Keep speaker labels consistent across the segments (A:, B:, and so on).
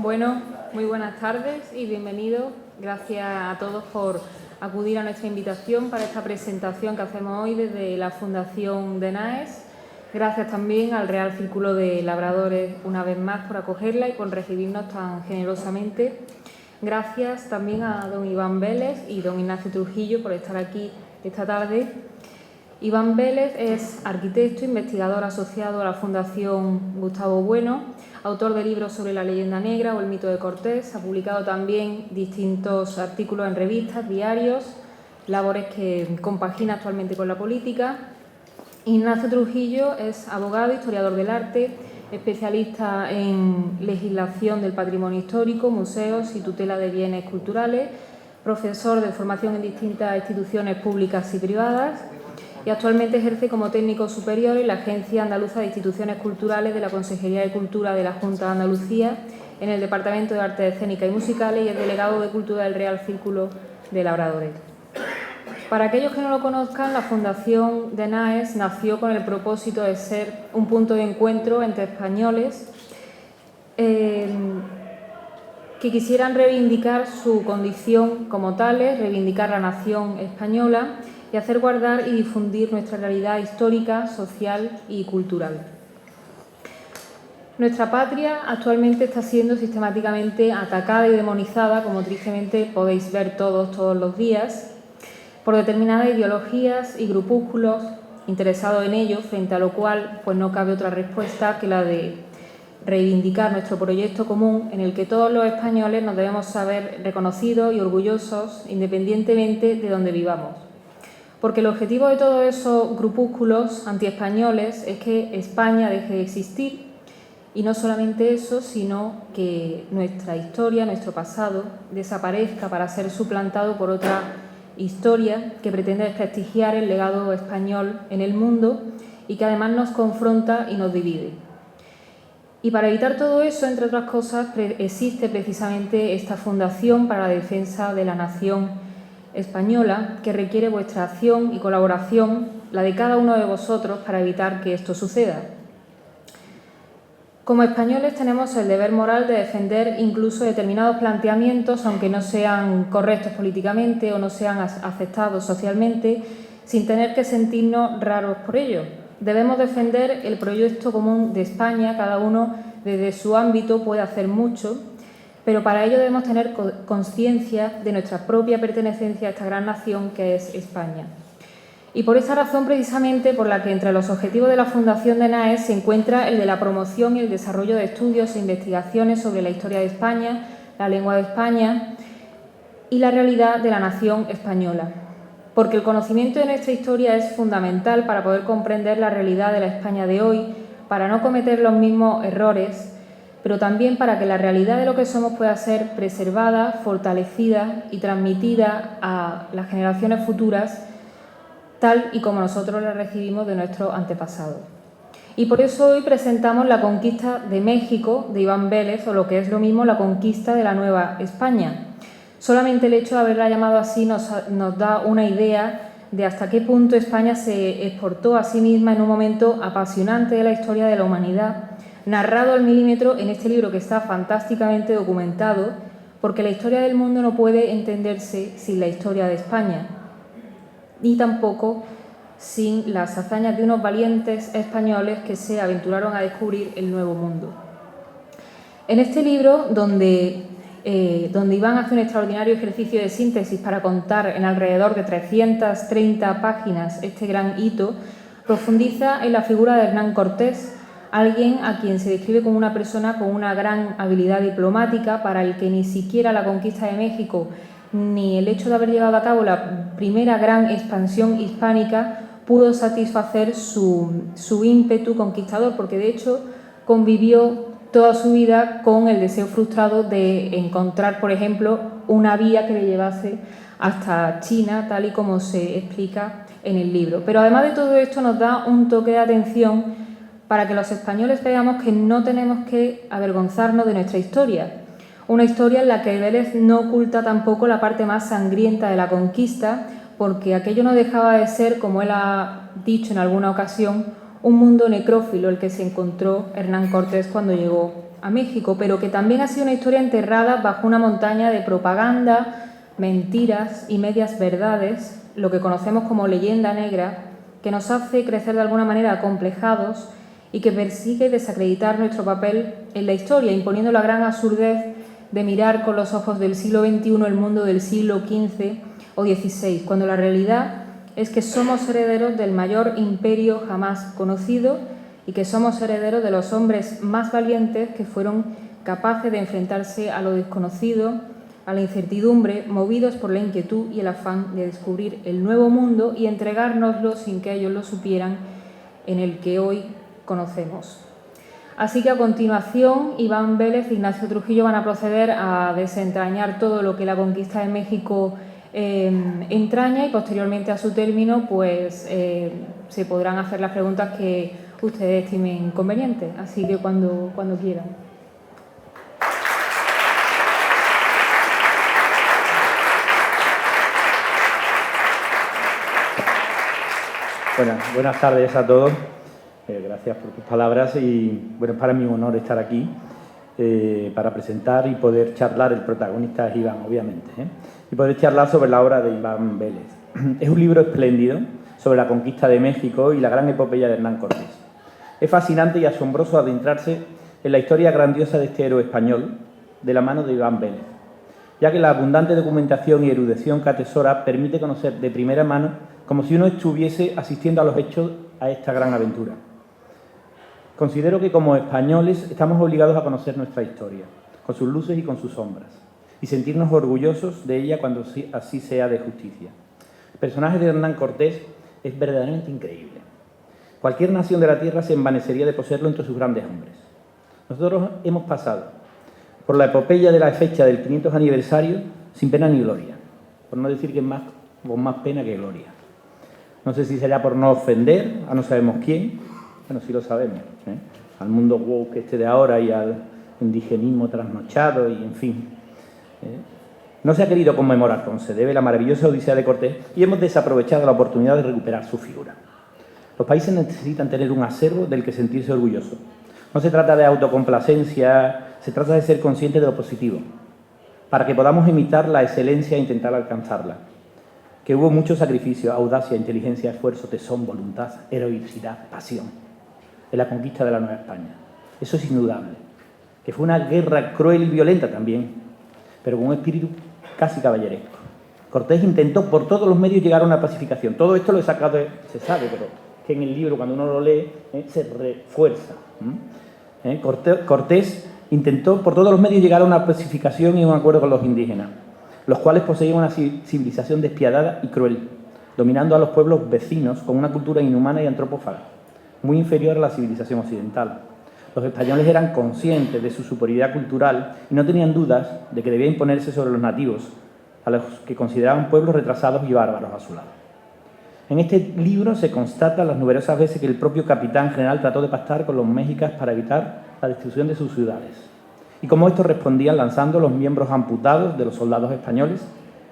A: Bueno, muy buenas tardes y bienvenidos. Gracias a todos por acudir a nuestra invitación para esta presentación que hacemos hoy desde la Fundación de NAES. Gracias también al Real Círculo de Labradores una vez más por acogerla y por recibirnos tan generosamente. Gracias también a don Iván Vélez y don Ignacio Trujillo por estar aquí esta tarde. Iván Vélez es arquitecto, investigador asociado a la Fundación Gustavo Bueno, autor de libros sobre la leyenda negra o el mito de Cortés. Ha publicado también distintos artículos en revistas, diarios, labores que compagina actualmente con la política. Ignacio Trujillo es abogado, historiador del arte, especialista en legislación del patrimonio histórico, museos y tutela de bienes culturales, profesor de formación en distintas instituciones públicas y privadas, y actualmente ejerce como técnico superior en la Agencia Andaluza de Instituciones Culturales de la Consejería de Cultura de la Junta de Andalucía en el Departamento de Artes Escénicas y Musicales y es delegado de Cultura del Real Círculo de Labradores. Para aquellos que no lo conozcan, la Fundación de NAES nació con el propósito de ser un punto de encuentro entre españoles que quisieran reivindicar su condición como tales, reivindicar la nación española y hacer guardar y difundir nuestra realidad histórica, social y cultural. Nuestra patria actualmente está siendo sistemáticamente atacada y demonizada, como tristemente podéis ver todos los días, por determinadas ideologías y grupúsculos interesados en ello, frente a lo cual pues no cabe otra respuesta que la de reivindicar nuestro proyecto común en el que todos los españoles nos debemos saber reconocidos y orgullosos independientemente de donde vivamos. Porque el objetivo de todos esos grupúsculos antiespañoles es que España deje de existir y no solamente eso, sino que nuestra historia, nuestro pasado, desaparezca para ser suplantado por otra historia que pretende desprestigiar el legado español en el mundo y que además nos confronta y nos divide. Y para evitar todo eso, entre otras cosas, existe precisamente esta Fundación para la Defensa de la Nación Española, que requiere vuestra acción y colaboración, la de cada uno de vosotros, para evitar que esto suceda. Como españoles tenemos el deber moral de defender incluso determinados planteamientos, aunque no sean correctos políticamente o no sean aceptados socialmente, sin tener que sentirnos raros por ello. Debemos defender el proyecto común de España, cada uno desde su ámbito puede hacer mucho, pero para ello debemos tener conciencia de nuestra propia pertenencia a esta gran nación que es España. Y por esa razón, precisamente, por la que entre los objetivos de la Fundación de NAES se encuentra el de la promoción y el desarrollo de estudios e investigaciones sobre la historia de España, la lengua de España y la realidad de la nación española. Porque el conocimiento de nuestra historia es fundamental para poder comprender la realidad de la España de hoy, para no cometer los mismos errores, pero también para que la realidad de lo que somos pueda ser preservada, fortalecida y transmitida a las generaciones futuras, tal y como nosotros la recibimos de nuestros antepasados. Y por eso hoy presentamos La conquista de México, de Iván Vélez, o lo que es lo mismo, La conquista de la Nueva España. Solamente el hecho de haberla llamado así nos da una idea de hasta qué punto España se exportó a sí misma en un momento apasionante de la historia de la humanidad, narrado al milímetro en este libro que está fantásticamente documentado, porque la historia del mundo no puede entenderse sin la historia de España, ni tampoco sin las hazañas de unos valientes españoles que se aventuraron a descubrir el Nuevo Mundo. En este libro, donde Iván hace un extraordinario ejercicio de síntesis para contar en alrededor de 330 páginas este gran hito, profundiza en la figura de Hernán Cortés, alguien a quien se describe como una persona con una gran habilidad diplomática, para el que ni siquiera la conquista de México ni el hecho de haber llevado a cabo la primera gran expansión hispánica pudo satisfacer su ímpetu conquistador, porque de hecho convivió toda su vida con el deseo frustrado de encontrar, por ejemplo, una vía que le llevase hasta China, tal y como se explica en el libro. Pero además de todo esto nos da un toque de atención para que los españoles veamos que no tenemos que avergonzarnos de nuestra historia. Una historia en la que Vélez no oculta tampoco la parte más sangrienta de la conquista, porque aquello no dejaba de ser, como él ha dicho en alguna ocasión, un mundo necrófilo el que se encontró Hernán Cortés cuando llegó a México, pero que también ha sido una historia enterrada bajo una montaña de propaganda, mentiras y medias verdades, lo que conocemos como leyenda negra, que nos hace crecer de alguna manera acomplejados y que persigue desacreditar nuestro papel en la historia, imponiendo la gran absurdez de mirar con los ojos del siglo XXI el mundo del siglo XV o XVI, cuando la realidad es que somos herederos del mayor imperio jamás conocido y que somos herederos de los hombres más valientes que fueron capaces de enfrentarse a lo desconocido, a la incertidumbre, movidos por la inquietud y el afán de descubrir el nuevo mundo y entregárnoslo sin que ellos lo supieran, en el que hoy conocemos. Así que a continuación Iván Vélez e Ignacio Trujillo van a proceder a desentrañar todo lo que la conquista de México entraña, y posteriormente a su término pues se podrán hacer las preguntas que ustedes estimen convenientes, así que cuando quieran.
B: Buenas tardes a todos. Gracias por tus palabras y bueno, es para mí un honor estar aquí para presentar y poder charlar. El protagonista es Iván, obviamente, y poder charlar sobre la obra de Iván Vélez. Es un libro espléndido sobre la conquista de México y la gran epopeya de Hernán Cortés. Es fascinante y asombroso adentrarse en la historia grandiosa de este héroe español de la mano de Iván Vélez, ya que la abundante documentación y erudición que atesora permite conocer de primera mano, como si uno estuviese asistiendo a los hechos a esta gran aventura. Considero que como españoles estamos obligados a conocer nuestra historia, con sus luces y con sus sombras, y sentirnos orgullosos de ella cuando así sea de justicia. El personaje de Hernán Cortés es verdaderamente increíble. Cualquier nación de la tierra se envanecería de poseerlo entre sus grandes hombres. Nosotros hemos pasado por la epopeya de la fecha del 500 aniversario sin pena ni gloria, por no decir que es con más pena que gloria. No sé si será por no ofender a no sabemos quién, bueno, sí lo sabemos, al mundo woke de ahora y al indigenismo trasnochado y en fin. No se ha querido conmemorar como se debe la maravillosa odisea de Cortés y hemos desaprovechado la oportunidad de recuperar su figura. Los países necesitan tener un acervo del que sentirse orgulloso. No se trata de autocomplacencia, se trata de ser conscientes de lo positivo, para que podamos imitar la excelencia e intentar alcanzarla. Que hubo mucho sacrificio, audacia, inteligencia, esfuerzo, tesón, voluntad, heroicidad, pasión en la conquista de la Nueva España. Eso es indudable. Que fue una guerra cruel y violenta también, pero con un espíritu casi caballeresco. Cortés intentó por todos los medios llegar a una pacificación. Todo esto lo he sacado, se sabe, pero que en el libro, cuando uno lo lee, se refuerza. Cortés intentó por todos los medios llegar a una pacificación y un acuerdo con los indígenas, los cuales poseían una civilización despiadada y cruel, dominando a los pueblos vecinos con una cultura inhumana y antropófaga, muy inferior a la civilización occidental. Los españoles eran conscientes de su superioridad cultural y no tenían dudas de que debía imponerse sobre los nativos, a los que consideraban pueblos retrasados y bárbaros a su lado. En este libro se constatan las numerosas veces que el propio capitán general trató de pactar con los mexicas para evitar la destrucción de sus ciudades, y cómo estos respondían lanzando los miembros amputados de los soldados españoles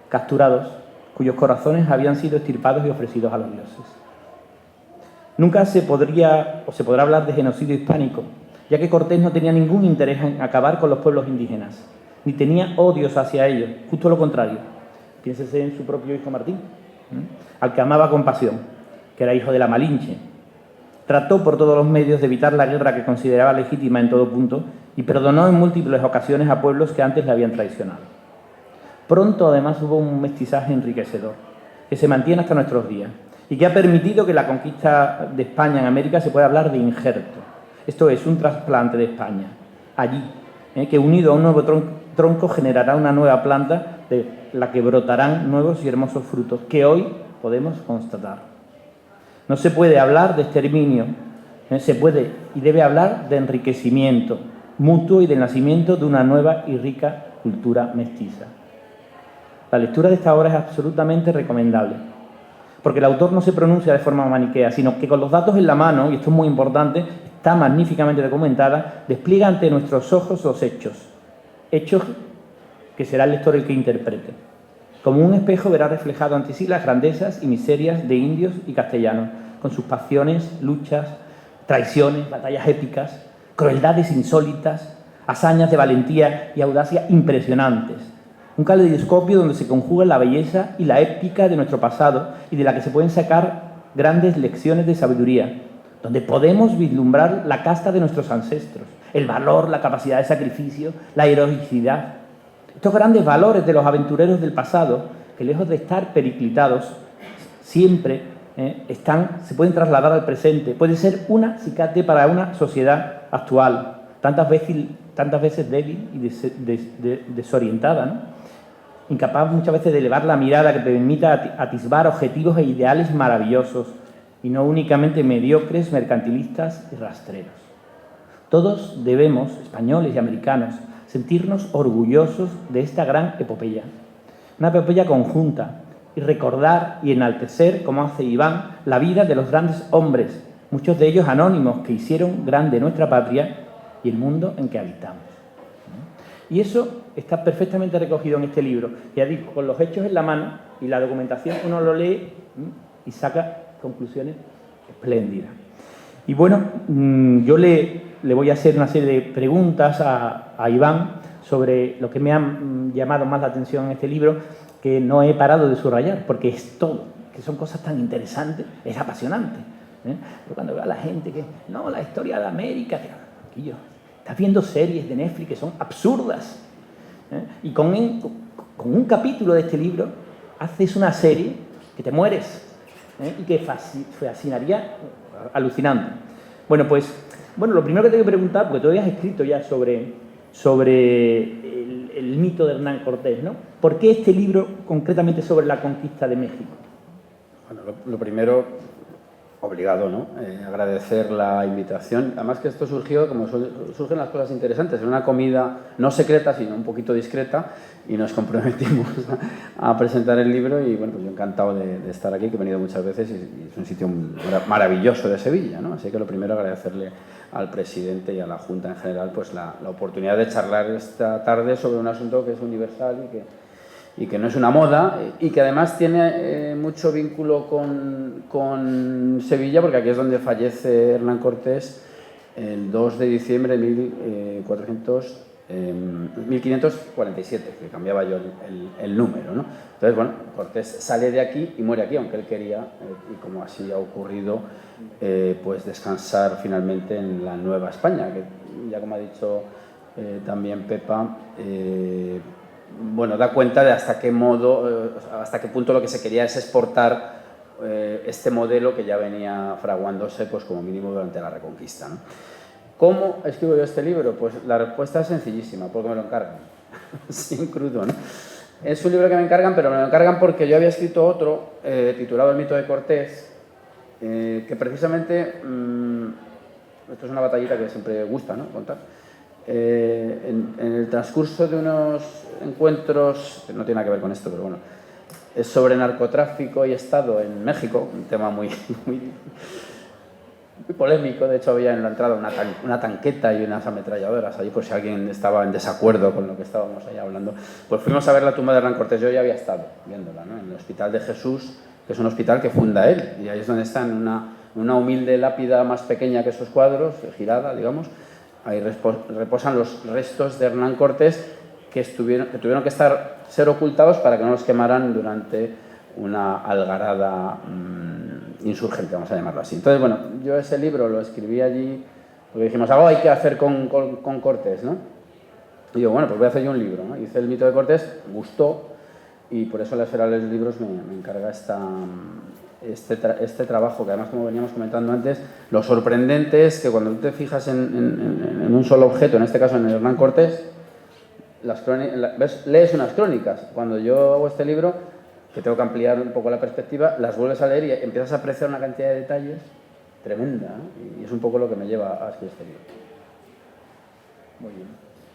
B: capturados, cuyos corazones habían sido extirpados y ofrecidos a los dioses. Nunca se podrá hablar de genocidio hispánico, ya que Cortés no tenía ningún interés en acabar con los pueblos indígenas, ni tenía odios hacia ellos, justo lo contrario. Piénsese en su propio hijo Martín, al que amaba con pasión, que era hijo de la Malinche. Trató por todos los medios de evitar la guerra que consideraba legítima en todo punto y perdonó en múltiples ocasiones a pueblos que antes le habían traicionado. Pronto, además, hubo un mestizaje enriquecedor, que se mantiene hasta nuestros días, y que ha permitido que la conquista de España en América se pueda hablar de injerto. Esto es, un trasplante de España, allí, que unido a un nuevo tronco generará una nueva planta de la que brotarán nuevos y hermosos frutos, que hoy podemos constatar. No se puede hablar de exterminio, se puede y debe hablar de enriquecimiento mutuo y del nacimiento de una nueva y rica cultura mestiza. La lectura de esta obra es absolutamente recomendable, porque el autor no se pronuncia de forma maniquea, sino que con los datos en la mano, y esto es muy importante, está magníficamente documentada, despliega ante nuestros ojos los hechos que será el lector el que interprete. Como un espejo verá reflejado ante sí las grandezas y miserias de indios y castellanos, con sus pasiones, luchas, traiciones, batallas épicas, crueldades insólitas, hazañas de valentía y audacia impresionantes. Un caleidoscopio donde se conjuga la belleza y la épica de nuestro pasado y de la que se pueden sacar grandes lecciones de sabiduría, donde podemos vislumbrar la casta de nuestros ancestros, el valor, la capacidad de sacrificio, la heroicidad. Estos grandes valores de los aventureros del pasado, que lejos de estar periclitados, siempre se pueden trasladar al presente. Puede ser un acicate para una sociedad actual, tantas veces débil y desorientada, ¿no? Incapaz muchas veces de elevar la mirada que te permita atisbar objetivos e ideales maravillosos y no únicamente mediocres, mercantilistas y rastreros. Todos debemos, españoles y americanos, sentirnos orgullosos de esta gran epopeya. Una epopeya conjunta, y recordar y enaltecer, como hace Iván, la vida de los grandes hombres, muchos de ellos anónimos, que hicieron grande nuestra patria y el mundo en que habitamos. Y eso está perfectamente recogido en este libro. Ya digo, con los hechos en la mano y la documentación, uno lo lee y saca conclusiones espléndidas. Y bueno, yo le voy a hacer una serie de preguntas a Iván sobre lo que me ha llamado más la atención en este libro, que no he parado de subrayar, porque es todo, que son cosas tan interesantes, es apasionante. Pero cuando veo a la gente que, no, la historia de América, que estás viendo series de Netflix que son absurdas. Y con un capítulo de este libro haces una serie que te mueres y que fascinaría alucinante. Bueno, lo primero que tengo que preguntar, porque tú habías escrito ya sobre el mito de Hernán Cortés, ¿no? ¿Por qué este libro concretamente sobre la conquista de México?
C: Bueno, lo primero, obligado, ¿no? Agradecer la invitación. Además que esto surgió, como surgen las cosas interesantes, en una comida no secreta, sino un poquito discreta, y nos comprometimos a presentar el libro y, bueno, pues yo encantado de estar aquí, que he venido muchas veces y es un sitio maravilloso de Sevilla, ¿no? Así que lo primero, agradecerle al presidente y a la Junta en general pues la oportunidad de charlar esta tarde sobre un asunto que es universal y que no es una moda y que además tiene mucho vínculo con Sevilla, porque aquí es donde fallece Hernán Cortés el 2 de diciembre de 1547, que cambiaba yo el número, ¿no? Entonces, bueno, Cortés sale de aquí y muere aquí, aunque él quería, y como así ha ocurrido, pues descansar finalmente en la Nueva España, que ya como ha dicho también Pepa, bueno, da cuenta de hasta qué punto lo que se quería es exportar este modelo que ya venía fraguándose, pues como mínimo durante la Reconquista, ¿no? ¿Cómo escribo yo este libro? Pues la respuesta es sencillísima, porque me lo encargan, sin crudo, ¿no? Es un libro que me encargan, pero me lo encargan porque yo había escrito otro, titulado El mito de Cortés, que precisamente, esto es una batallita que siempre gusta, ¿no?, contar, en el transcurso de unos encuentros, que no tiene nada que ver con esto, pero bueno, es sobre narcotráfico y Estado en México, un tema muy polémico. De hecho, había en la entrada una tanqueta y unas ametralladoras allí, por si alguien estaba en desacuerdo con lo que estábamos ahí hablando. Pues fuimos a ver la tumba de Hernán Cortés. Yo ya había estado viéndola, ¿no?, en el Hospital de Jesús, que es un hospital que funda él, y ahí es donde está, en una humilde lápida más pequeña que esos cuadros, girada, digamos. Ahí reposan los restos de Hernán Cortés que tuvieron que ser ocultados para que no los quemaran durante una algarada insurgente, vamos a llamarlo así. Entonces, bueno, yo ese libro lo escribí allí porque dijimos, algo hay que hacer con Cortés, ¿no? Y digo, bueno, pues voy a hacer yo un libro, ¿no? Hice el mito de Cortés, gustó, y por eso la Esfera de los Libros me encarga este trabajo, que además, como veníamos comentando antes, lo sorprendente es que cuando tú te fijas en un solo objeto, en este caso en el Hernán Cortés, lees unas crónicas. Cuando yo hago este libro, que tengo que ampliar un poco la perspectiva, las vuelves a leer y empiezas a apreciar una cantidad de detalles tremenda, ¿no? Y es un poco lo que me lleva a escribir este libro.
B: Muy bien.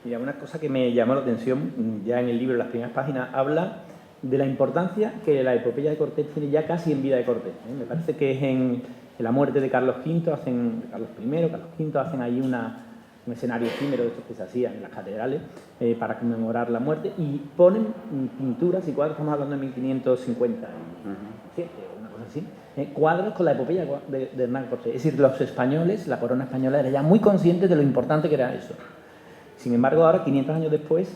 B: Mira, una cosa que me llamó la atención, ya en el libro, en las primeras páginas, habla de la importancia que la epopeya de Cortés tiene ya casi en vida de Cortés, ¿eh? Me parece que es en la muerte de Carlos V, Carlos I, hacen ahí un escenario efímero de estos que se hacían en las catedrales para conmemorar la muerte, y ponen pinturas y cuadros, estamos hablando de 1557 o una cosa así, cuadros con la epopeya de Hernán Cortés. Es decir, los españoles, la corona española era ya muy consciente de lo importante que era eso. Sin embargo, ahora, 500 años después,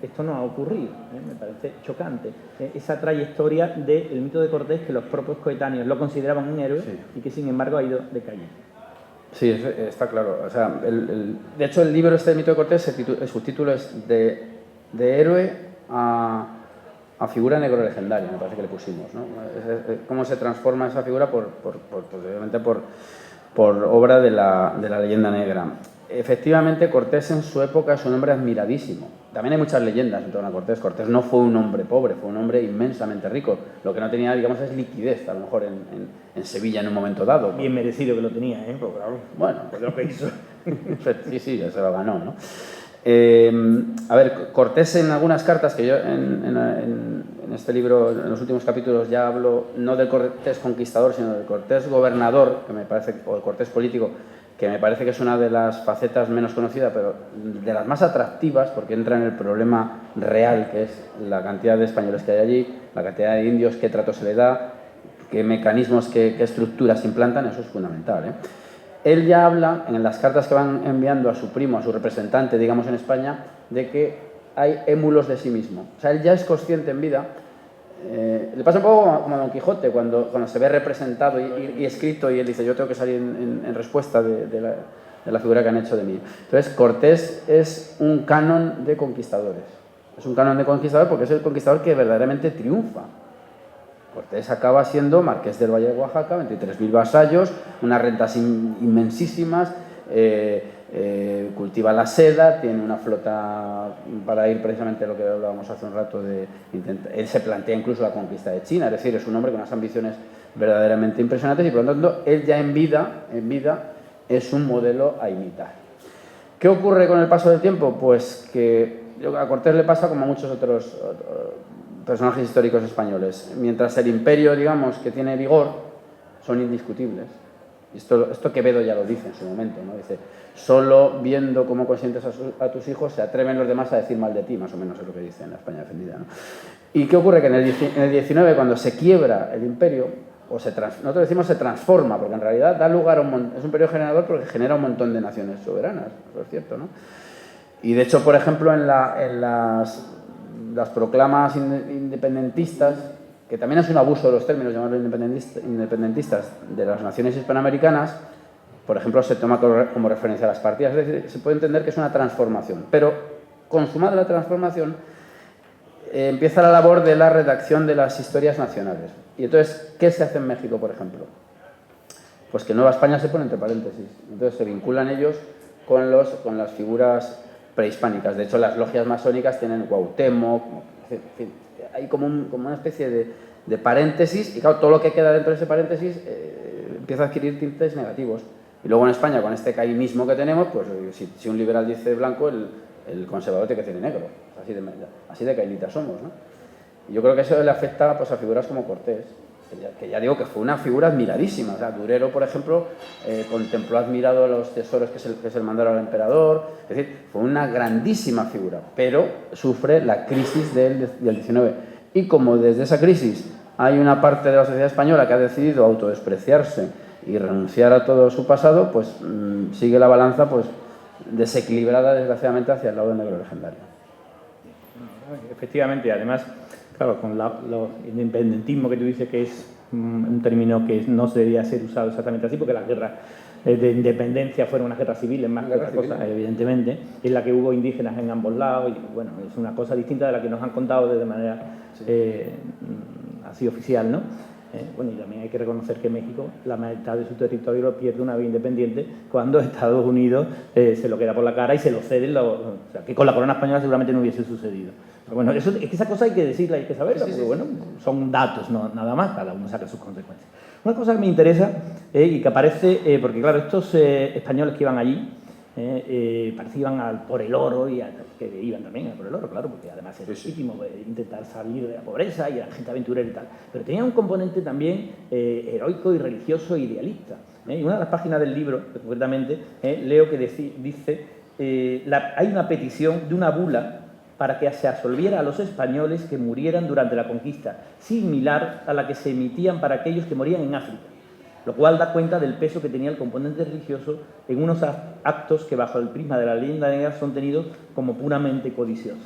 B: esto no ha ocurrido. Me parece chocante esa trayectoria del mito de Cortés, que los propios coetáneos lo consideraban un héroe, sí, y que sin embargo ha ido decayendo.
C: Sí, está claro. O sea, de hecho, el libro este, El mito de Cortés, el subtítulo es de héroe a figura negro legendaria, me parece que le pusimos, ¿no? Cómo se transforma esa figura obviamente por obra de la leyenda negra. Efectivamente, Cortés en su época es un hombre admiradísimo. También hay muchas leyendas en torno a Cortés. Cortés no fue un hombre pobre, fue un hombre inmensamente rico. Lo que no tenía, digamos, es liquidez, a lo mejor en Sevilla en un momento dado.
B: Bien merecido que lo tenía, pues claro.
C: Bueno,
B: pues lo que hizo.
C: Sí, ya se lo ganó, ¿no? A ver, Cortés en algunas cartas, que yo en este libro, en los últimos capítulos, ya hablo no del Cortés conquistador, sino del Cortés gobernador, que me parece, o el Cortés político, que me parece que es una de las facetas menos conocidas, pero de las más atractivas, porque entra en el problema real, que es la cantidad de españoles que hay allí, la cantidad de indios, qué trato se le da, qué mecanismos, qué estructuras se implantan. Eso es fundamental, ¿eh? Él ya habla, en las cartas que van enviando a su primo, a su representante, digamos, en España, de que hay émulos de sí mismo. O sea, él ya es consciente en vida. Le pasa un poco como a Don Quijote, cuando se ve representado y escrito, y él dice, yo tengo que salir en respuesta de la figura que han hecho de mí. Entonces, Cortés es un canon de conquistadores. Es un canon de conquistador porque es el conquistador que verdaderamente triunfa. Cortés acaba siendo marqués del Valle de Oaxaca, 23.000 vasallos, unas rentas inmensísimas, cultiva la seda, tiene una flota para ir precisamente a lo que hablábamos hace un rato él se plantea incluso la conquista de China, es decir, es un hombre con unas ambiciones verdaderamente impresionantes y por lo tanto él ya en vida es un modelo a imitar. ¿Qué ocurre con el paso del tiempo? Pues que a Cortés le pasa como a muchos otros personajes históricos españoles. Mientras el imperio, digamos, que tiene vigor, son indiscutibles. Esto Quevedo ya lo dice en su momento, ¿no? Dice, solo viendo cómo consientes a tus hijos se atreven los demás a decir mal de ti, más o menos es lo que dice en la España defendida, ¿no? ¿Y qué ocurre? Que en el 19, cuando se quiebra el imperio, nosotros decimos se transforma, porque en realidad da lugar a es un periodo generador porque genera un montón de naciones soberanas, eso es cierto, ¿no? Y de hecho, por ejemplo, en las proclamas independentistas, que también es un abuso de los términos llamarlos independentistas de las naciones hispanoamericanas, por ejemplo, se toma como referencia a las partidas, es decir, se puede entender que es una transformación, pero consumada la transformación, empieza la labor de la redacción de las historias nacionales. Y entonces, ¿qué se hace en México, por ejemplo? Pues que Nueva España se pone entre paréntesis, entonces se vinculan ellos con las figuras prehispánicas. De hecho, las logias masónicas tienen Cuauhtémoc, en fin, hay como una especie de paréntesis, y claro, todo lo que queda dentro de ese paréntesis empieza a adquirir tintes negativos. Y luego en España, con este caínismo que tenemos, pues si un liberal dice blanco, el conservador tiene que decir negro. Así de caínitas somos, ¿no? Y yo creo que eso le afecta, pues, a figuras como Cortés, que ya digo que fue una figura admiradísima. O sea, Durero, por ejemplo, contempló admirado los tesoros que se le mandaron al emperador. Es decir, fue una grandísima figura, pero sufre la crisis del 19. Y como desde esa crisis hay una parte de la sociedad española que ha decidido autodespreciarse y renunciar a todo su pasado, pues sigue la balanza, pues, desequilibrada, desgraciadamente, hacia el lado del negro legendario.
B: Efectivamente, además, claro, con el independentismo que tú dices, que es un término que no debería ser usado exactamente así, porque las guerras de independencia fueron unas guerras civiles más que otra cosa, evidentemente, en la que hubo indígenas en ambos lados, y bueno, es una cosa distinta de la que nos han contado de manera así oficial, ¿no? Bueno, y también hay que reconocer que México, la mitad de su territorio lo pierde una vez independiente, cuando Estados Unidos se lo queda por la cara y se lo cede, o sea, que con la corona española seguramente no hubiese sucedido. Pero bueno, es que esa cosa hay que decirla, hay que saberla, porque bueno, son datos, no, nada más, cada uno saca sus consecuencias. Una cosa que me interesa y que aparece, porque claro, estos españoles que iban allí, parece que iban por el oro, y que iban también por el oro, claro, porque además es legítimo intentar salir de la pobreza y era gente aventurera y tal. Pero tenía un componente también heroico y religioso e idealista. Y una de las páginas del libro, concretamente, leo que dice hay una petición de una bula para que se absolviera a los españoles que murieran durante la conquista, similar a la que se emitían para aquellos que morían en África, lo cual da cuenta del peso que tenía el componente religioso en unos actos que bajo el prisma de la leyenda negra son tenidos como puramente codiciosos.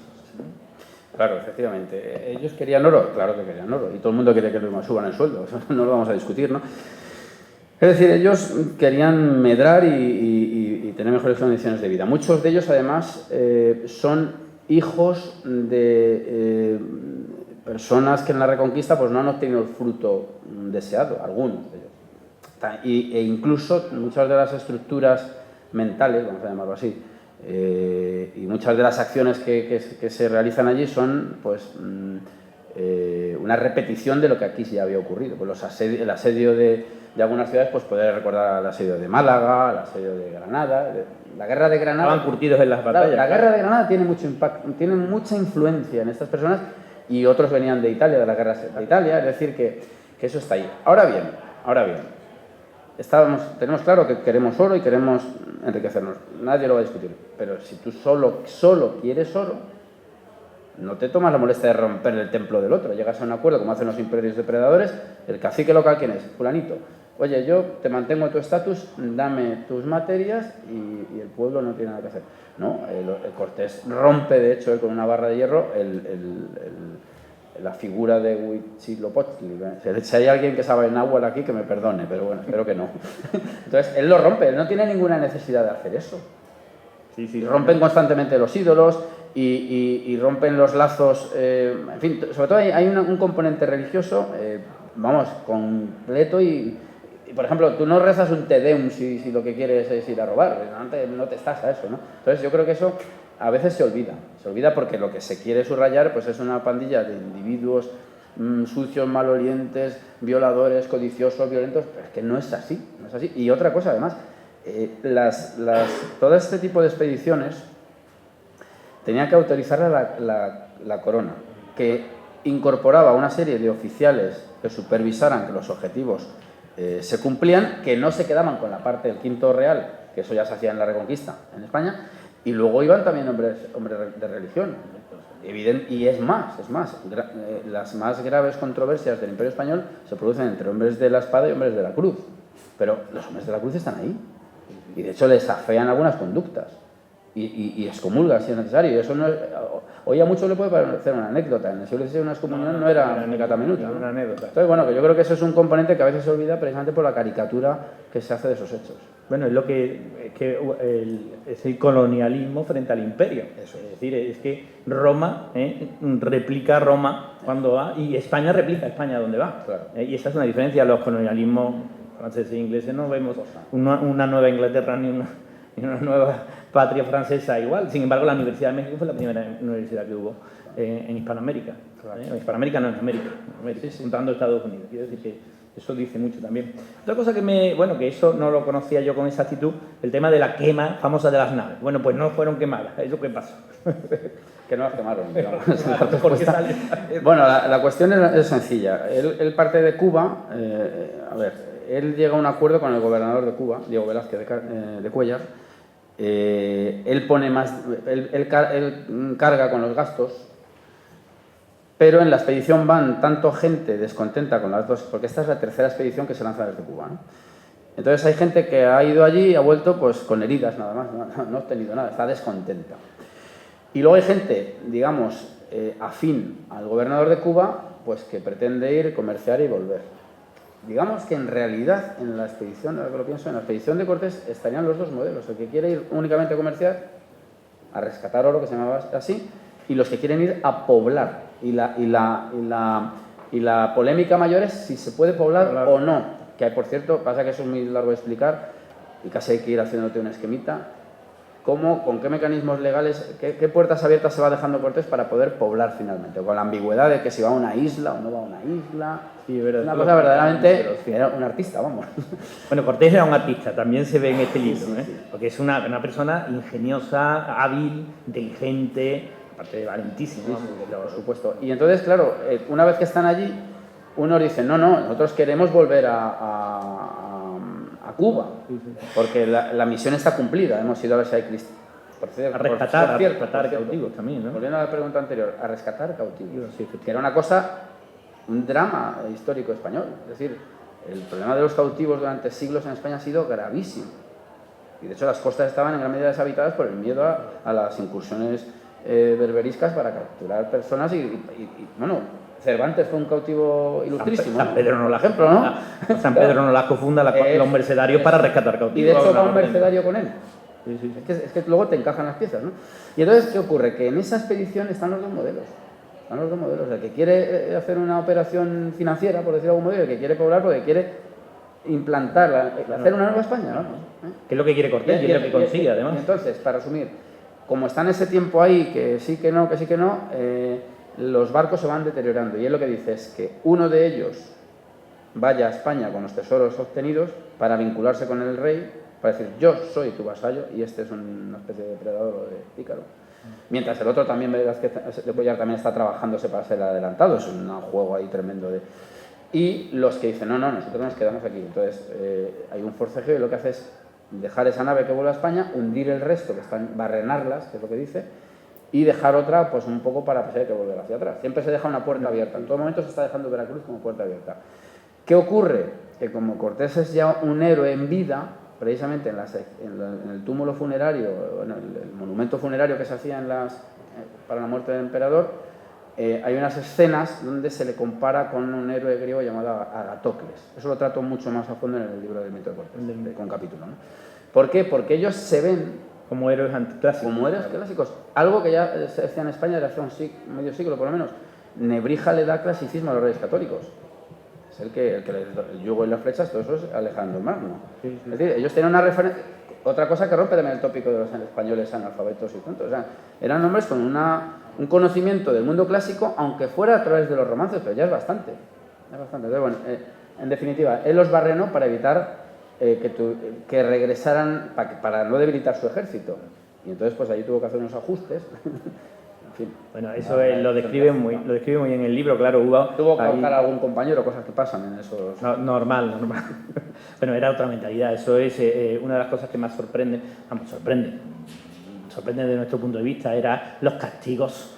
C: Claro, efectivamente. Ellos querían oro, claro que querían oro, y todo el mundo quiere que les suban el sueldo, eso no lo vamos a discutir, ¿no? Es decir, ellos querían medrar y tener mejores condiciones de vida. Muchos de ellos, además, son hijos de personas que en la Reconquista pues, no han obtenido el fruto deseado, algunos de ellos. E incluso muchas de las estructuras mentales, vamos a llamarlo así, y muchas de las acciones que se realizan allí son pues, una repetición de lo que aquí ya había ocurrido. Pues el asedio de algunas ciudades, pues poder recordar al asedio de Málaga, al asedio de Granada, la guerra de Granada.
B: Estaban curtidos en las batallas.
C: La guerra de Granada tiene mucho impacto, tiene mucha influencia en estas personas, y otros venían de Italia, de las guerras de Italia, es decir, que eso está ahí. Ahora bien, tenemos claro que queremos oro y queremos enriquecernos, nadie lo va a discutir, pero si tú solo quieres oro, no te tomas la molestia de romper el templo del otro, llegas a un acuerdo como hacen los imperios depredadores, el cacique local, ¿quién es? Fulanito. Oye, yo te mantengo tu estatus, dame tus materias y el pueblo no tiene nada que hacer. No, el Cortés rompe, de hecho, con una barra de hierro la figura de Huitzilopochtli. Si hay alguien que sabe náhuatl aquí, que me perdone, pero bueno, espero que no. Entonces, él lo rompe, él no tiene ninguna necesidad de hacer eso. Sí. Rompen constantemente los ídolos y rompen los lazos, en fin, sobre todo hay un componente religioso, completo y, por ejemplo, tú no rezas un Te Deum si lo que quieres es ir a robar, no te estás a eso, ¿no? Entonces yo creo que eso a veces se olvida porque lo que se quiere subrayar pues es una pandilla de individuos sucios, malolientes, violadores, codiciosos, violentos, pero es que no es así. Y otra cosa además, todo este tipo de expediciones tenía que autorizarla la corona, que incorporaba una serie de oficiales que supervisaran que los objetivos se cumplían, que no se quedaban con la parte del quinto real, que eso ya se hacía en la Reconquista en España, y luego iban también hombres de religión. Y es más, las más graves controversias del Imperio Español se producen entre hombres de la espada y hombres de la cruz, pero los hombres de la cruz están ahí, y de hecho les afean algunas conductas. Y excomulga si es necesario. Y eso no es, hoy a muchos le puede parecer una anécdota. En el siglo XVI una excomunión no era ni cataminuta.
B: Una anécdota.
C: Entonces, bueno, que yo creo que eso es un componente que a veces se olvida precisamente por la caricatura que se hace de esos hechos.
B: Bueno, es lo es el colonialismo frente al imperio.
C: Eso
B: es decir, es que Roma replica Roma cuando va, y España replica España donde va.
C: Claro.
B: Y esta es una diferencia. Los colonialismos franceses e ingleses no vemos una nueva Inglaterra ni una nueva patria francesa igual. Sin embargo, la Universidad de México fue la primera universidad que hubo en Hispanoamérica.
C: Claro.
B: En Hispanoamérica no, en América, sí. Juntando Estados Unidos. Quiero decir que eso dice mucho también. Otra cosa que eso no lo conocía yo con exactitud, el tema de la quema famosa de las naves. Bueno, pues no fueron quemadas. ¿Eso qué pasó?
C: Que no las quemaron.
B: ¿Por qué sale?
C: Bueno, la cuestión es sencilla. Él parte de Cuba. Él llega a un acuerdo con el gobernador de Cuba, Diego Velázquez de Cuéllar. Él carga con los gastos, pero en la expedición van tanto gente descontenta con las dos, porque esta es la tercera expedición que se lanza desde Cuba, ¿no? Entonces hay gente que ha ido allí y ha vuelto pues con heridas nada más, no ha obtenido nada, está descontenta. Y luego hay gente, digamos, afín al gobernador de Cuba, pues que pretende ir, comerciar y volver. Digamos que en realidad, en la expedición, ahora que lo pienso, en la expedición de Cortés estarían los dos modelos. El que quiere ir únicamente a comerciar, a rescatar oro, que se llamaba así, y los que quieren ir a poblar. Y la polémica mayor es si se puede poblar o no. Que hay, por cierto, pasa que eso es muy largo de explicar y casi hay que ir haciéndote un esquemita. con qué mecanismos legales, qué puertas abiertas se va dejando Cortés para poder poblar finalmente, con la ambigüedad de que si va a una isla o no va a una isla.
B: Sí, es verdad,
C: una cosa verdaderamente, era un artista, vamos.
B: Bueno, Cortés era un artista, también se ve en este libro,
C: Sí, sí.
B: porque es una persona ingeniosa, hábil, inteligente, aparte de valentísimo.
C: Por supuesto. Y entonces, claro, una vez que están allí, unos dicen, no, nosotros queremos volver a Cuba, porque la misión está cumplida, hemos ido a ver si hay cristianos.
B: A rescatar cautivos también, ¿no?
C: Volviendo a la pregunta anterior, a rescatar cautivos, que era una cosa, un drama histórico español. Es decir, el problema de los cautivos durante siglos en España ha sido gravísimo. Y de hecho las costas estaban en gran medida deshabitadas por el miedo a las incursiones berberiscas para capturar personas y Cervantes fue un cautivo ilustrísimo.
B: San Pedro Nolasco,
C: ejemplo, ¿no?
B: San Pedro Nolasco funda los mercedarios para rescatar cautivos.
C: Y de hecho va un mercedario con él.
B: Sí.
C: Es que luego te encajan las piezas, ¿no? Y entonces, ¿qué ocurre? Que en esa expedición están los dos modelos. El que quiere hacer una operación financiera, por decirlo de algún modo, y el que quiere poblar porque quiere implantar, hacer una nueva España, ¿no?
B: ¿Qué es lo que quiere Cortés? Y es lo que consigue, además.
C: Entonces, para resumir, como está en ese tiempo ahí, que sí, que no, los barcos se van deteriorando. Y él lo que dice es que uno de ellos vaya a España con los tesoros obtenidos para vincularse con el rey, para decir, yo soy tu vasallo, y este es una especie de depredador o de pícaro. Mientras el otro también, verás que de Cuéllar también está trabajándose para ser adelantado, es un juego ahí tremendo de... Y los que dicen, no, nosotros nos quedamos aquí. Entonces hay un forcejeo y lo que hace es dejar esa nave que vuelve a España, hundir el resto, que están, barrenarlas, que es lo que dice, y dejar otra pues un poco para que volver hacia atrás. Siempre se deja una puerta abierta, en todo momento se está dejando Veracruz como puerta abierta. ¿Qué ocurre? Que como Cortés es ya un héroe en vida, precisamente en el túmulo funerario, en el monumento funerario que se hacía para la muerte del emperador, hay unas escenas donde se le compara con un héroe griego llamado Agatocles. Eso lo trato mucho más a fondo en el libro del mito de Cortés, con capítulo, ¿no? ¿Por qué? Porque ellos se ven
B: como héroes anticlásicos.
C: Como héroes clásicos. Algo que ya se decía en España desde hace medio siglo por lo menos. Nebrija le da clasicismo a los reyes católicos. Es el yugo y las flechas, todo eso es Alejandro Magno. Sí. Es decir, ellos tenían una referencia... Otra cosa que rompe también el tópico de los españoles analfabetos y tontos. O sea, eran hombres con un conocimiento del mundo clásico, aunque fuera a través de los romances, pero ya es bastante. Entonces, bueno, en definitiva, él los barrenó para evitar que regresaran, para no debilitar su ejército. Y entonces, pues allí tuvo que hacer unos ajustes. En fin.
B: Bueno, eso lo describe muy bien en el libro, claro.
C: Tuvo que buscar a algún compañero, cosas que pasan en esos...
B: No, normal. Bueno, era otra mentalidad. Eso es una de las cosas que más sorprende de nuestro punto de vista, eran los castigos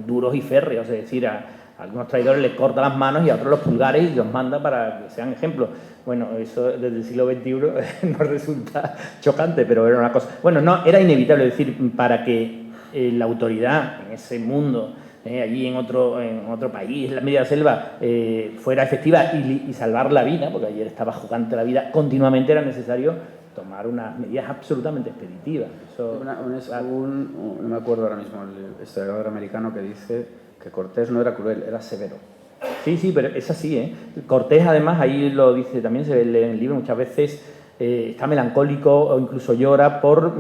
B: duros y férreos, es decir, a algunos traidores les corta las manos y a otros los pulgares y los manda para que sean ejemplos. Bueno, eso desde el siglo XXI nos resulta chocante, pero era una cosa... Bueno, no, era inevitable, es decir, para que la autoridad en ese mundo, allí en otro país, en la media selva, fuera efectiva y salvar la vida, porque ayer estaba jugando la vida, continuamente era necesario tomar unas medidas absolutamente expeditivas. Eso,
C: no me acuerdo ahora mismo, el historiador americano que dice que Cortés no era cruel, era severo.
B: Sí, pero es así, ¿eh? Cortés, además, ahí lo dice, también se lee en el libro muchas veces, está melancólico o incluso llora por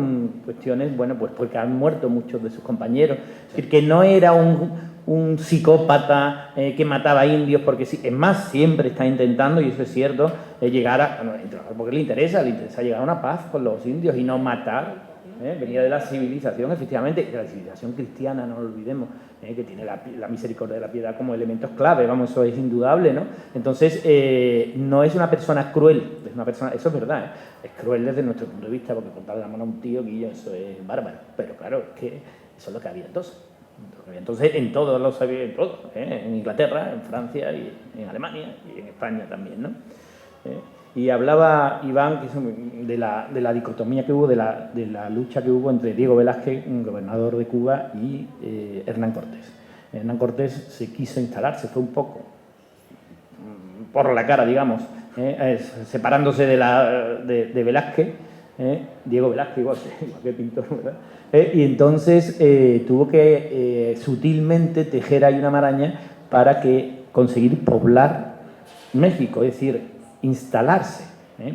B: cuestiones, bueno, pues porque han muerto muchos de sus compañeros. Es decir, que no era un psicópata que mataba indios, porque sí, es más, siempre está intentando, y eso es cierto, llegar a... Bueno, porque le interesa llegar a una paz con los indios y no matar. Venía de la civilización, efectivamente, de la civilización cristiana, no lo olvidemos, que tiene la misericordia de la piedad como elementos clave, vamos, eso es indudable, ¿no? Entonces, no es una persona cruel, es una persona, eso es verdad, es cruel desde nuestro punto de vista, porque cortarle la mano a un tío, Guillo, eso es bárbaro, pero claro, es que eso es lo que había entonces. Entonces, en todos los había, en Inglaterra, en Francia, y en Alemania, y en España también, ¿no? Y hablaba Iván de la dicotomía que hubo, de la lucha que hubo entre Diego Velázquez, un gobernador de Cuba, y Hernán Cortés. Hernán Cortés se quiso instalar, se fue un poco por la cara, digamos, separándose de Velázquez, Diego Velázquez, igual que pintor, ¿verdad? Y entonces tuvo que sutilmente tejer ahí una maraña para conseguir poblar México, es decir, instalarse,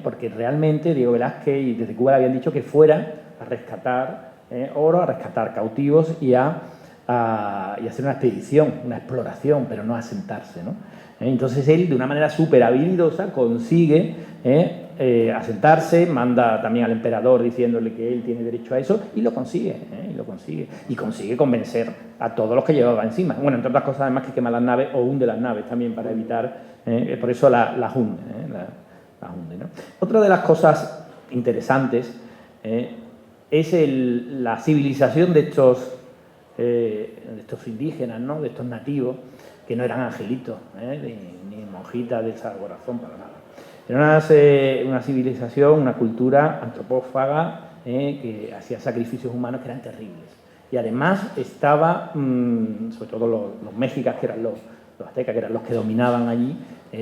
B: porque realmente Diego Velázquez y desde Cuba le habían dicho que fuera rescatar oro, a rescatar cautivos y a hacer una expedición, una exploración, pero no a asentarse, ¿no? Entonces él, de una manera súper habilidosa, consigue asentarse, manda también al emperador diciéndole que él tiene derecho a eso, y lo consigue, y consigue convencer a todos los que llevaba encima. Bueno, entre otras cosas, además, que quema las naves o hunde las naves también para evitar, por eso las hunde, hunde, ¿no? Otra de las cosas interesantes es la civilización de estos indígenas, ¿no? De estos nativos, que no eran angelitos, ni monjitas de Sagrado Corazón, para nada. Era una civilización, una cultura antropófaga que hacía sacrificios humanos que eran terribles. Y además estaba, sobre todo los mexicas, que eran los aztecas, que eran los que dominaban allí,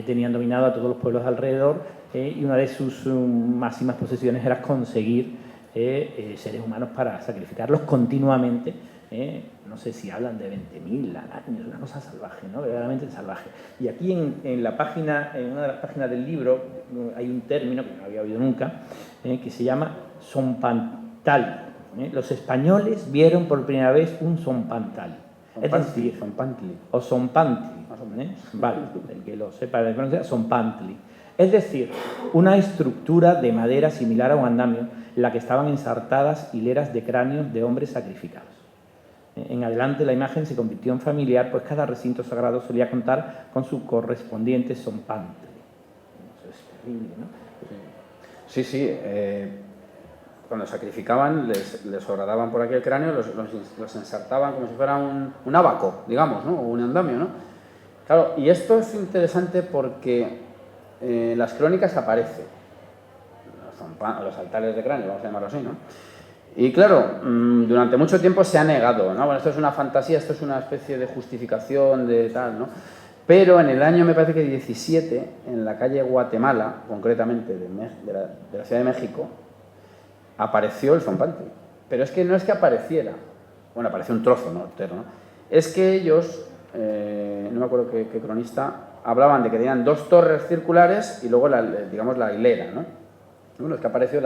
B: tenían dominado a todos los pueblos de alrededor, y una de sus máximas posesiones era conseguir seres humanos para sacrificarlos continuamente. No sé si hablan de 20.000 al año, es una cosa salvaje, ¿no? Verdaderamente salvaje. Y aquí en una de las páginas del libro hay un término que no había oído nunca, que se llama zompantali. Los españoles vieron por primera vez un zompantali. Es decir,
C: zompantli.
B: O zompantli. Vale, el que lo sepa de pronunciar, zompantli. Es decir, una estructura de madera similar a un andamio en la que estaban ensartadas hileras de cráneos de hombres sacrificados. En adelante la imagen se convirtió en familiar, pues cada recinto sagrado solía contar con su correspondiente zompantli. Eso es terrible, ¿no?
C: Sí. Cuando sacrificaban, les horadaban por aquí el cráneo, los ensartaban como si fuera un abaco, digamos, ¿no? O un andamio, ¿no? Claro, y esto es interesante porque las crónicas aparecen, los altares de cráneo, vamos a llamarlo así, ¿no? Y claro, durante mucho tiempo se ha negado, ¿no? Bueno, esto es una fantasía, esto es una especie de justificación de tal, ¿no? Pero en el año, me parece que 17, en la calle Guatemala, concretamente de la Ciudad de México, apareció el zompantli. Pero es que no es que apareciera, bueno, apareció un trozo, ¿no? Entero, ¿no? Es que ellos, no me acuerdo qué cronista, hablaban de que tenían 2 torres circulares y luego, digamos, la hilera, ¿no? Bueno, es que apareció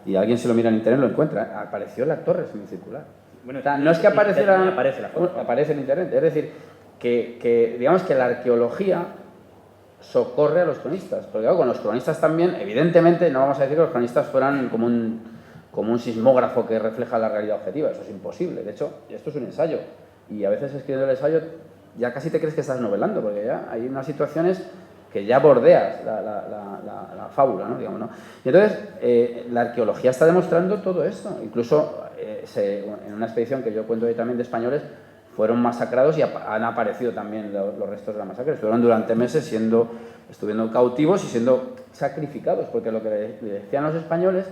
C: y alguien se lo mira en internet lo encuentra, apareció la torre semicircular. Bueno, o sea, no es que apareciera, aparece en internet, es decir, que digamos que la arqueología socorre a los cronistas, porque claro, con los cronistas también, evidentemente, no vamos a decir que los cronistas fueran como un sismógrafo que refleja la realidad objetiva, eso es imposible. De hecho, esto es un ensayo, y a veces escribiendo el ensayo ya casi te crees que estás novelando, porque ya hay unas situaciones que ya bordeas la fábula, ¿no? Digamos, ¿no? Y entonces, la arqueología está demostrando todo esto. Incluso en una expedición que yo cuento ahí también de españoles, fueron masacrados y han aparecido también los restos de la masacre. Estuvieron durante meses estuvieron cautivos y siendo sacrificados, porque lo que le decían los españoles,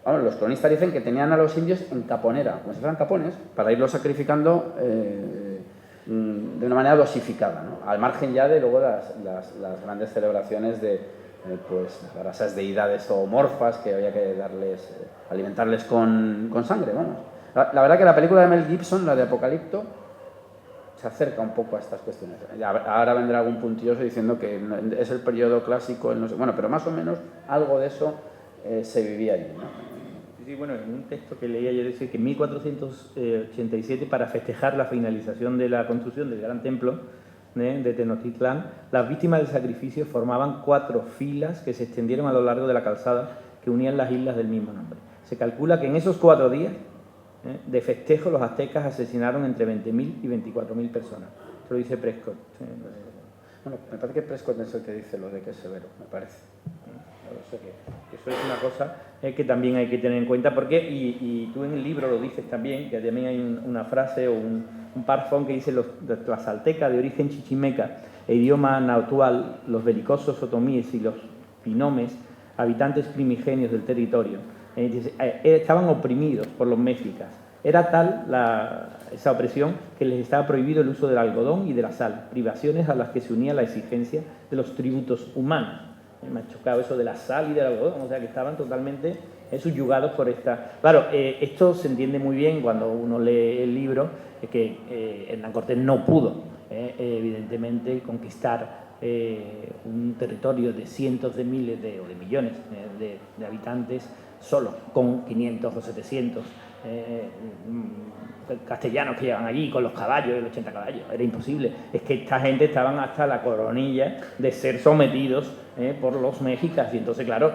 C: bueno, los cronistas dicen que tenían a los indios en caponera, como si fueran capones, para irlos sacrificando de una manera dosificada, ¿no? Al margen ya de luego las grandes celebraciones de para esas deidades zoomorfas que había que alimentarles con sangre, vamos. La verdad que la película de Mel Gibson, la de Apocalipto, se acerca un poco a estas cuestiones. Ahora vendrá algún puntilloso diciendo que es el periodo clásico, no sé, bueno, pero más o menos algo de eso se vivía allí, ¿no?
B: Sí, bueno, en un texto que leía yo decía que en 1487, para festejar la finalización de la construcción del Gran Templo de Tenochtitlán, las víctimas del sacrificio formaban 4 filas que se extendieron a lo largo de la calzada que unían las islas del mismo nombre. Se calcula que en esos 4 días de festejo los aztecas asesinaron entre 20.000 y 24.000 personas. Esto lo dice Prescott.
C: Bueno, me parece que Prescott es el que dice lo de que es severo, me parece.
B: O sea que eso es una cosa que también hay que tener en cuenta, porque, y tú en el libro lo dices también, que también hay una frase o un párrafo que dice: los tlaxaltecas de origen chichimeca e idioma náhuatl, los belicosos otomíes y los pinomes, habitantes primigenios del territorio, estaban oprimidos por los mexicas. Era tal esa opresión que les estaba prohibido el uso del algodón y de la sal, privaciones a las que se unía la exigencia de los tributos humanos. Me ha chocado eso de la sal y del algodón, o sea que estaban totalmente subyugados por esta... Claro, esto se entiende muy bien cuando uno lee el libro, que Hernán Cortés no pudo, evidentemente, conquistar un territorio de cientos de miles o de millones de habitantes solo, con 500 o 700 castellanos que llegan allí, con los caballos, los 80 caballos. Era imposible. Es que esta gente estaban hasta la coronilla de ser sometidos por los mexicas. Y entonces, claro,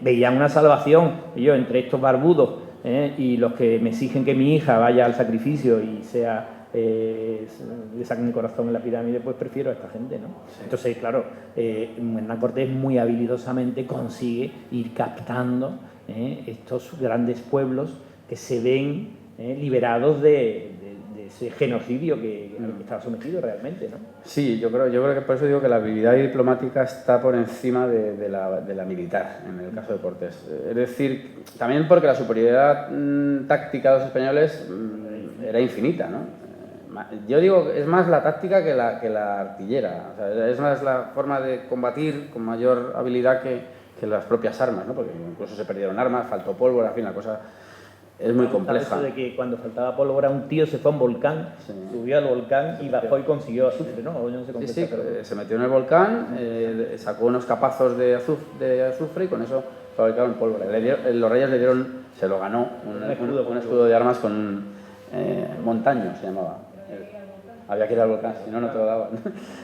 B: veían una salvación. Y yo, entre estos barbudos y los que me exigen que mi hija vaya al sacrificio y sea... le saquen el corazón en la pirámide, pues prefiero a esta gente, ¿no? Sí. Entonces, claro, Hernán Cortés muy habilidosamente consigue ir captando estos grandes pueblos que se ven liberados de ese genocidio al que estaba sometido realmente, ¿no?
C: Sí, yo creo que por eso digo que la habilidad diplomática está por encima de la militar, en el caso de Cortés. Es decir, también porque la superioridad táctica de los españoles era infinita, ¿no? Yo digo, es más la táctica que la artillera, o sea, es más la forma de combatir con mayor habilidad que las propias armas, ¿no? Porque incluso se perdieron armas, faltó pólvora, en fin, la cosa es muy compleja.
B: Eso de que cuando faltaba pólvora un tío se fue a un volcán, sí, subió al volcán y bajó y consiguió azufre, ¿no? Yo no sé cómo
C: se metió en el volcán, sacó unos capazos de azufre y con eso fabricaron pólvora. Los reyes le dieron, se lo ganó, un escudo de armas con un montaño, se llamaba. Había que ir al volcán, si no, no te lo daban.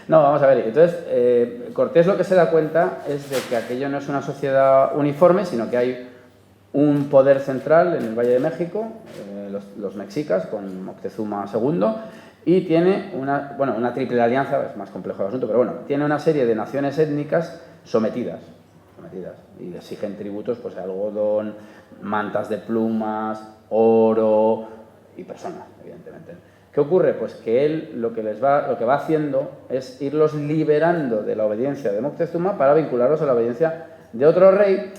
C: No, vamos a ver. Entonces, Cortés lo que se da cuenta es de que aquello no es una sociedad uniforme, sino que hay un poder central en el Valle de México, los mexicas, con Moctezuma II, y tiene una triple alianza, es más complejo el asunto, pero bueno, tiene una serie de naciones étnicas sometidas y le exigen tributos, pues algodón, mantas de plumas, oro y personas, evidentemente. ¿Qué ocurre? Pues que él lo que va haciendo es irlos liberando de la obediencia de Moctezuma para vincularlos a la obediencia de otro rey,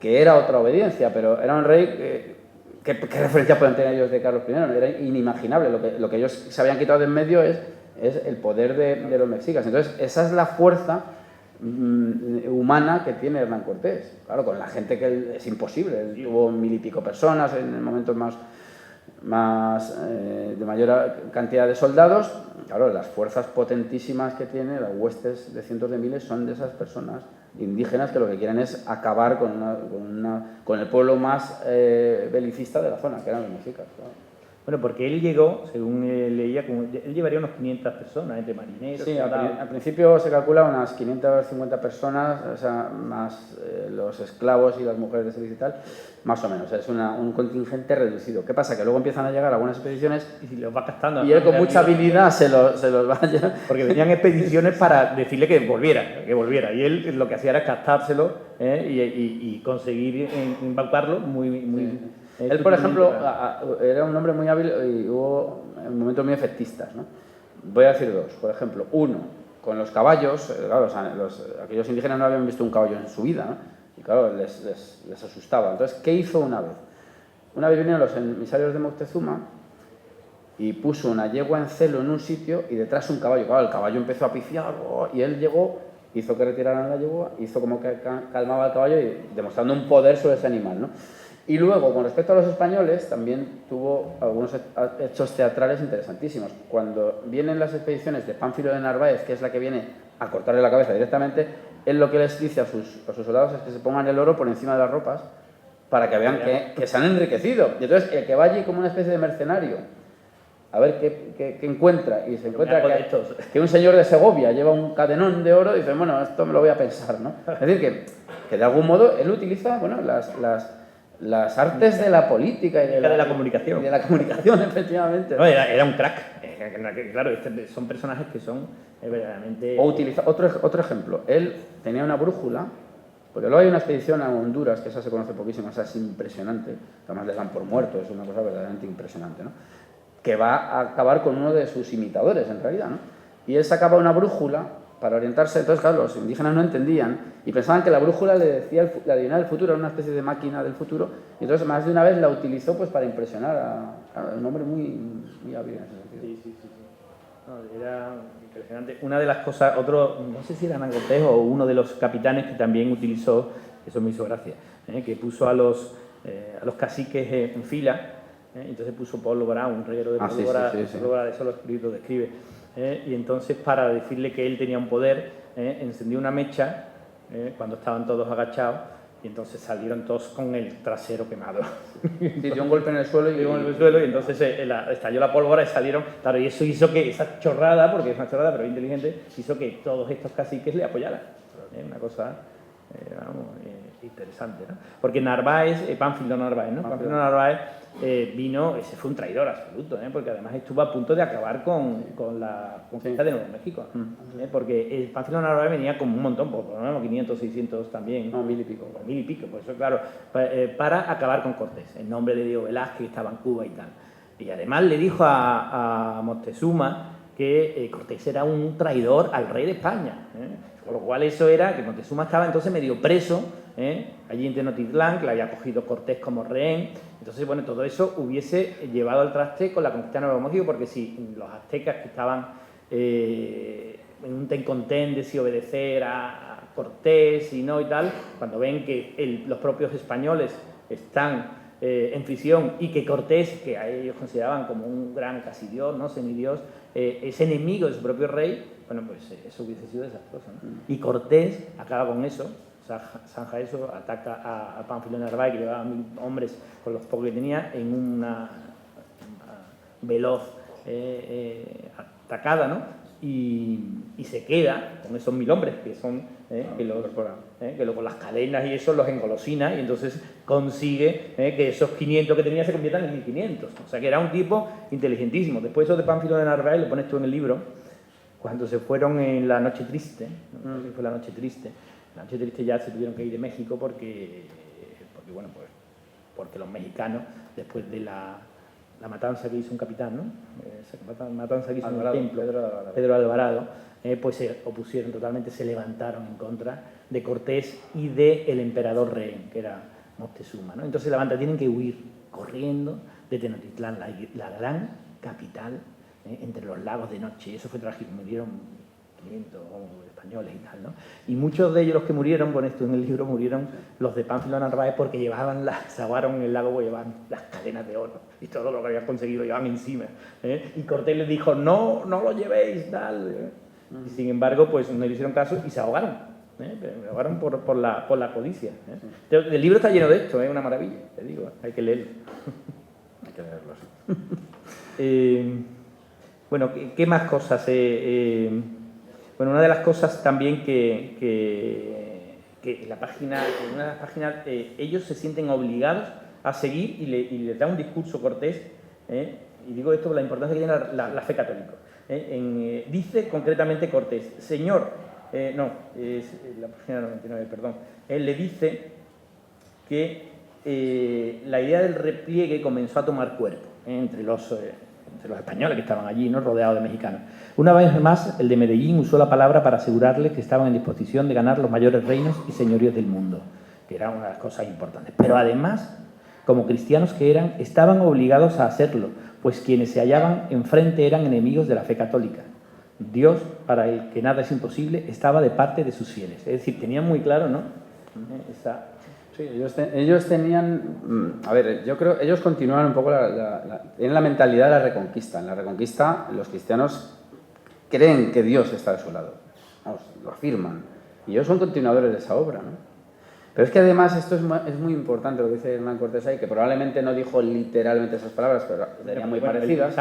C: que era otra obediencia, pero era un rey ¿qué referencia pueden tener ellos de Carlos I? Era inimaginable. Lo que ellos se habían quitado de en medio es el poder de los mexicas. Entonces, esa es la fuerza humana que tiene Hernán Cortés. Claro, con la gente que es imposible. Él tuvo 1000 y pico personas en momentos de mayor cantidad de soldados. Claro, las fuerzas potentísimas que tiene, las huestes de cientos de miles, son de esas personas indígenas que lo que quieren es acabar con el pueblo más belicista de la zona, que eran los mexicas. Claro.
B: Bueno, porque él llegó, según leía, él llevaría unas 500 personas, entre marineros...
C: Sí, al principio se calcula unas 550 personas, o sea, más los esclavos y las mujeres de servicio y tal, más o menos. Es un contingente reducido. ¿Qué pasa? Que luego empiezan a llegar algunas expediciones
B: y los va captando.
C: Y él con mucha habilidad se los va a llevar.
B: Porque venían expediciones para decirle que volviera. Y él lo que hacía era captárselo y conseguir embaucarlo muy
C: él, por ejemplo, era un hombre muy hábil y hubo momentos muy efectistas, ¿no? Voy a decir dos. Por ejemplo, uno, con los caballos, claro, aquellos indígenas no habían visto un caballo en su vida, ¿no? Y claro, les asustaba. Entonces, ¿qué hizo una vez? Una vez vinieron los emisarios de Moctezuma y puso una yegua en celo en un sitio y detrás un caballo. Claro, el caballo empezó a pifiar y él llegó, hizo que retiraran la yegua, hizo como que calmaba al caballo y demostrando un poder sobre ese animal, ¿no? Y luego, con respecto a los españoles, también tuvo algunos hechos teatrales interesantísimos. Cuando vienen las expediciones de Pánfilo de Narváez, que es la que viene a cortarle la cabeza directamente, él lo que les dice a sus soldados es que se pongan el oro por encima de las ropas para que vean que se han enriquecido. Y entonces, el que va allí como una especie de mercenario a ver qué encuentra, y se encuentra que un señor de Segovia lleva un cadenón de oro, y dice, bueno, esto me lo voy a pensar, ¿no? Es decir, que de algún modo él utiliza, bueno, las artes de la política y de
B: la comunicación.
C: Y de la comunicación, efectivamente.
B: No, era un crack. Claro, son personajes que son verdaderamente...
C: O utiliza otro ejemplo. Él tenía una brújula, porque luego hay una expedición a Honduras, que esa se conoce poquísimo, esa es impresionante, además les dan por muerto, es una cosa verdaderamente impresionante, ¿no? Que va a acabar con uno de sus imitadores, en realidad, ¿no? Y él sacaba una brújula para orientarse. Entonces, claro, los indígenas no entendían y pensaban que la brújula le adivinaba el futuro, era una especie de máquina del futuro, y entonces más de una vez la utilizó pues para impresionar a un hombre muy, muy hábil en ese sentido.
B: Sí. No, era impresionante. Una de las cosas, no sé si era Hernán Cortés o uno de los capitanes que también utilizó, eso me hizo gracia, que puso a los caciques en fila, entonces puso pólvora, un reguero de pólvora, pólvora, de eso lo describe. Y entonces, para decirle que él tenía un poder, encendió una mecha cuando estaban todos agachados y entonces salieron todos con el trasero quemado.
C: Sí, dio un golpe en el suelo
B: y entonces estalló la pólvora y salieron, claro, y eso hizo que esa chorrada, porque es una chorrada pero inteligente, hizo que todos estos caciques le apoyaran. Una cosa, interesante, ¿no? Porque Narváez, Pánfilo Narváez, ¿no? Pánfilo Narváez vino, ese fue un traidor absoluto, porque además estuvo a punto de acabar con la conquista de Nuevo México, porque el Pánfilo Narváez venía con un montón, por lo menos 500, 600 también,
C: no, 1000 y pico,
B: por eso claro, para acabar con Cortés, en nombre de Diego Velázquez, que estaba en Cuba y tal. Y además le dijo a Moctezuma que Cortés era un traidor al rey de España, con lo cual eso era que Moctezuma estaba entonces medio preso, allí en Tenochtitlán, que le había cogido Cortés como rehén. Entonces, bueno, todo eso hubiese llevado al traste con la conquista de Nuevo México, porque si los aztecas que estaban en un ten-con-ten de si obedecer a Cortés y no y tal, cuando ven que los propios españoles están en prisión y que Cortés, que a ellos consideraban como un gran casi dios, ¿no? Semidios, es enemigo de su propio rey, bueno, pues eso hubiese sido desastroso, ¿no? Y Cortés acaba con eso, zanja eso, ataca a Pánfilo Narváez, que llevaba 1000 hombres con los pocos que tenía, en una veloz atacada, ¿no? Y se queda con esos 1000 hombres, que son que con las cadenas y eso los engolosina, y entonces consigue que esos 500 que tenía se conviertan en 1500. O sea que era un tipo inteligentísimo. Después eso de Pánfilo de Narváez, lo pones tú en el libro, cuando se fueron en la Noche Triste, ¿no? Fue la Noche Triste. La Noche Triste ya se tuvieron que ir de México porque bueno, pues porque los mexicanos, después de la matanza que hizo un capitán, ¿no? Esa matanza que hizo en el templo, Pedro Alvarado, pues se opusieron totalmente, se levantaron en contra de Cortés y del emperador rehén, que era Moctezuma, ¿no? Entonces tienen que huir corriendo de Tenochtitlán, la gran capital, entre los lagos de noche, y eso fue trágico, murieron 500 españoles y tal, ¿no? Y muchos de ellos, los que murieron, con esto en el libro, murieron los de Pánfilo Narváez porque se ahogaron en el lago, porque llevaban las cadenas de oro y todo lo que habían conseguido llevaban encima, y Cortés les dijo, no lo llevéis, tal, y sin embargo, pues no le hicieron caso y se ahogaron, se ahogaron por la codicia, Entonces, el libro está lleno de esto, es una maravilla, te digo, hay que leerlo.
C: Hay que leerlo, sí.
B: Bueno, ¿qué más cosas? Bueno, una de las cosas también que en la página, en una de las páginas, ellos se sienten obligados a seguir y les da un discurso Cortés, y digo esto por la importancia que tiene la fe católica. Dice concretamente Cortés, Señor, es la página 99, perdón, él le dice que la idea del repliegue comenzó a tomar cuerpo entre los españoles que estaban allí, ¿no? Rodeados de mexicanos. Una vez más, el de Medellín usó la palabra para asegurarles que estaban en disposición de ganar los mayores reinos y señoríos del mundo, que era una de las cosas importantes. Pero además, como cristianos que eran, estaban obligados a hacerlo, pues quienes se hallaban enfrente eran enemigos de la fe católica. Dios, para el que nada es imposible, estaba de parte de sus fieles. Es decir, tenían muy claro, ¿no?
C: Sí, ellos tenían... A ver, yo creo... Ellos continuaban un poco tienen la mentalidad de la Reconquista. En la Reconquista los cristianos creen que Dios está de su lado. Vamos, lo afirman. Y ellos son continuadores de esa obra, ¿no? Pero es que además esto es muy importante lo que dice Hernán Cortés ahí, que probablemente no dijo literalmente esas palabras, pero serían muy parecidas.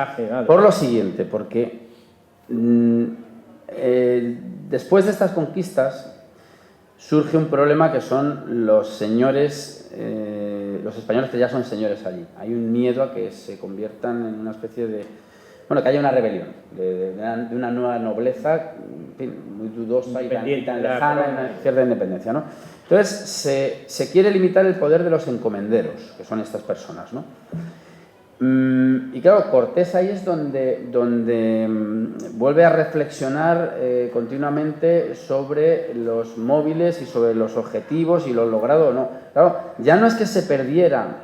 C: Por lo siguiente, porque después de estas conquistas surge un problema que son los señores, los españoles que ya son señores allí. Hay un miedo a que se conviertan en una especie de... Bueno, que haya una rebelión, de una nueva nobleza, en fin, muy dudosa y tan lejana, una cierta independencia, ¿no? Entonces, se quiere limitar el poder de los encomenderos, que son estas personas, ¿no? Y claro, Cortés ahí es donde vuelve a reflexionar continuamente sobre los móviles y sobre los objetivos y lo logrado o no. Claro, ya no es que se perdieran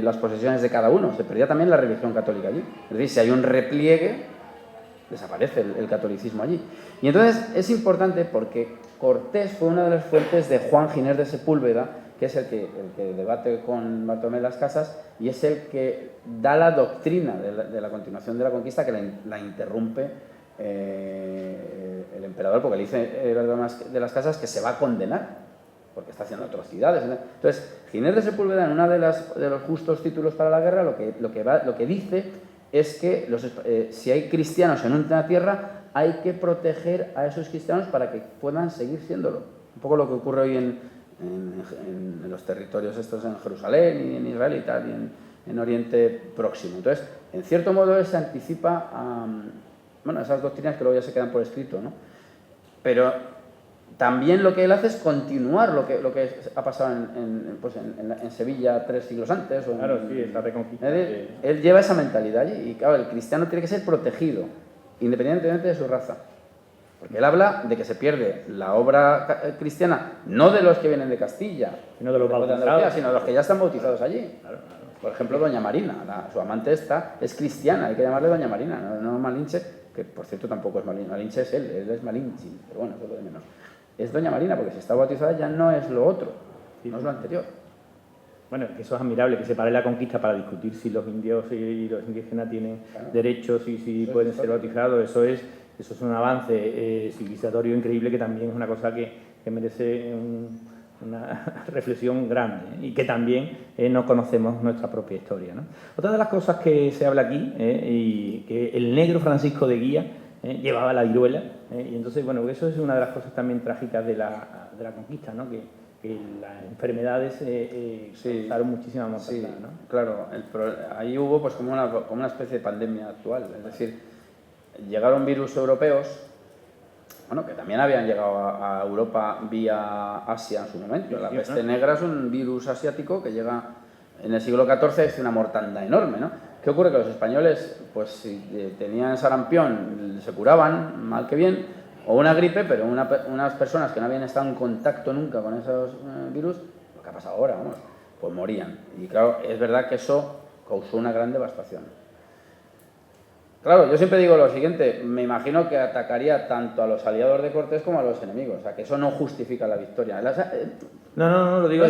C: las posesiones de cada uno, se perdía también la religión católica allí. Es decir, si hay un repliegue, desaparece el catolicismo allí. Y entonces es importante porque Cortés fue una de las fuentes de Juan Ginés de Sepúlveda, que es el que debate con Bartolomé de las Casas y es el que da la doctrina de la continuación de la conquista, que la interrumpe el emperador, porque le dice de las Casas que se va a condenar, porque está haciendo atrocidades. Entonces, Ginés de Sepúlveda, en uno de los justos títulos para la guerra, lo que dice es que si hay cristianos en una tierra, hay que proteger a esos cristianos para que puedan seguir siéndolo. Un poco lo que ocurre hoy en los territorios estos, en Jerusalén y en Israel y tal, y en Oriente Próximo. Entonces, en cierto modo, él se anticipa a esas doctrinas que luego ya se quedan por escrito, ¿no? Pero también lo que él hace es continuar lo que ha pasado en Sevilla 3 siglos antes.
B: Claro, sí, esa reconquista.
C: Él lleva esa mentalidad allí, y claro, el cristiano tiene que ser protegido, independientemente de su raza. Porque él habla de que se pierde la obra cristiana, no de los que vienen de Castilla,
B: sino de los bautizados,
C: sino de los que ya están bautizados allí. Claro. Por ejemplo, Doña Marina, su amante es cristiana, hay que llamarle Doña Marina, no Malinche, que por cierto tampoco es Malinche, Malinche es él es Malinche, pero bueno, eso es lo de menos. Es Doña Marina, porque si está bautizada ya no es lo otro, no es lo anterior.
B: Bueno, que eso es admirable, que se pare la conquista para discutir si los indios y los indígenas tienen derechos y si pueden ser bautizados. Eso es un avance civilizatorio increíble, que también es una cosa que merece una reflexión grande, y que también no conocemos nuestra propia historia, ¿no? Otra de las cosas que se habla aquí, y que el negro Francisco de Guía llevaba la viruela, y entonces, bueno, eso es una de las cosas también trágicas de la conquista, ¿no? Que las enfermedades causaron muchísima mortalidad, ¿no?
C: Claro, ahí hubo pues como una especie de pandemia actual, es decir, llegaron virus europeos, bueno, que también habían llegado a Europa vía Asia en su momento. La peste negra es un virus asiático que llega en el siglo XIV, es una mortandad enorme, ¿no? ¿Qué ocurre? Que los españoles, pues si tenían sarampión, se curaban, mal que bien, o una gripe, pero unas personas que no habían estado en contacto nunca con esos virus, lo que ha pasado ahora, vamos, pues morían. Y claro, es verdad que eso causó una gran devastación. Claro, yo siempre digo lo siguiente, me imagino que atacaría tanto a los aliados de Cortés como a los enemigos, o sea, que eso no justifica la victoria.
B: No, lo digo,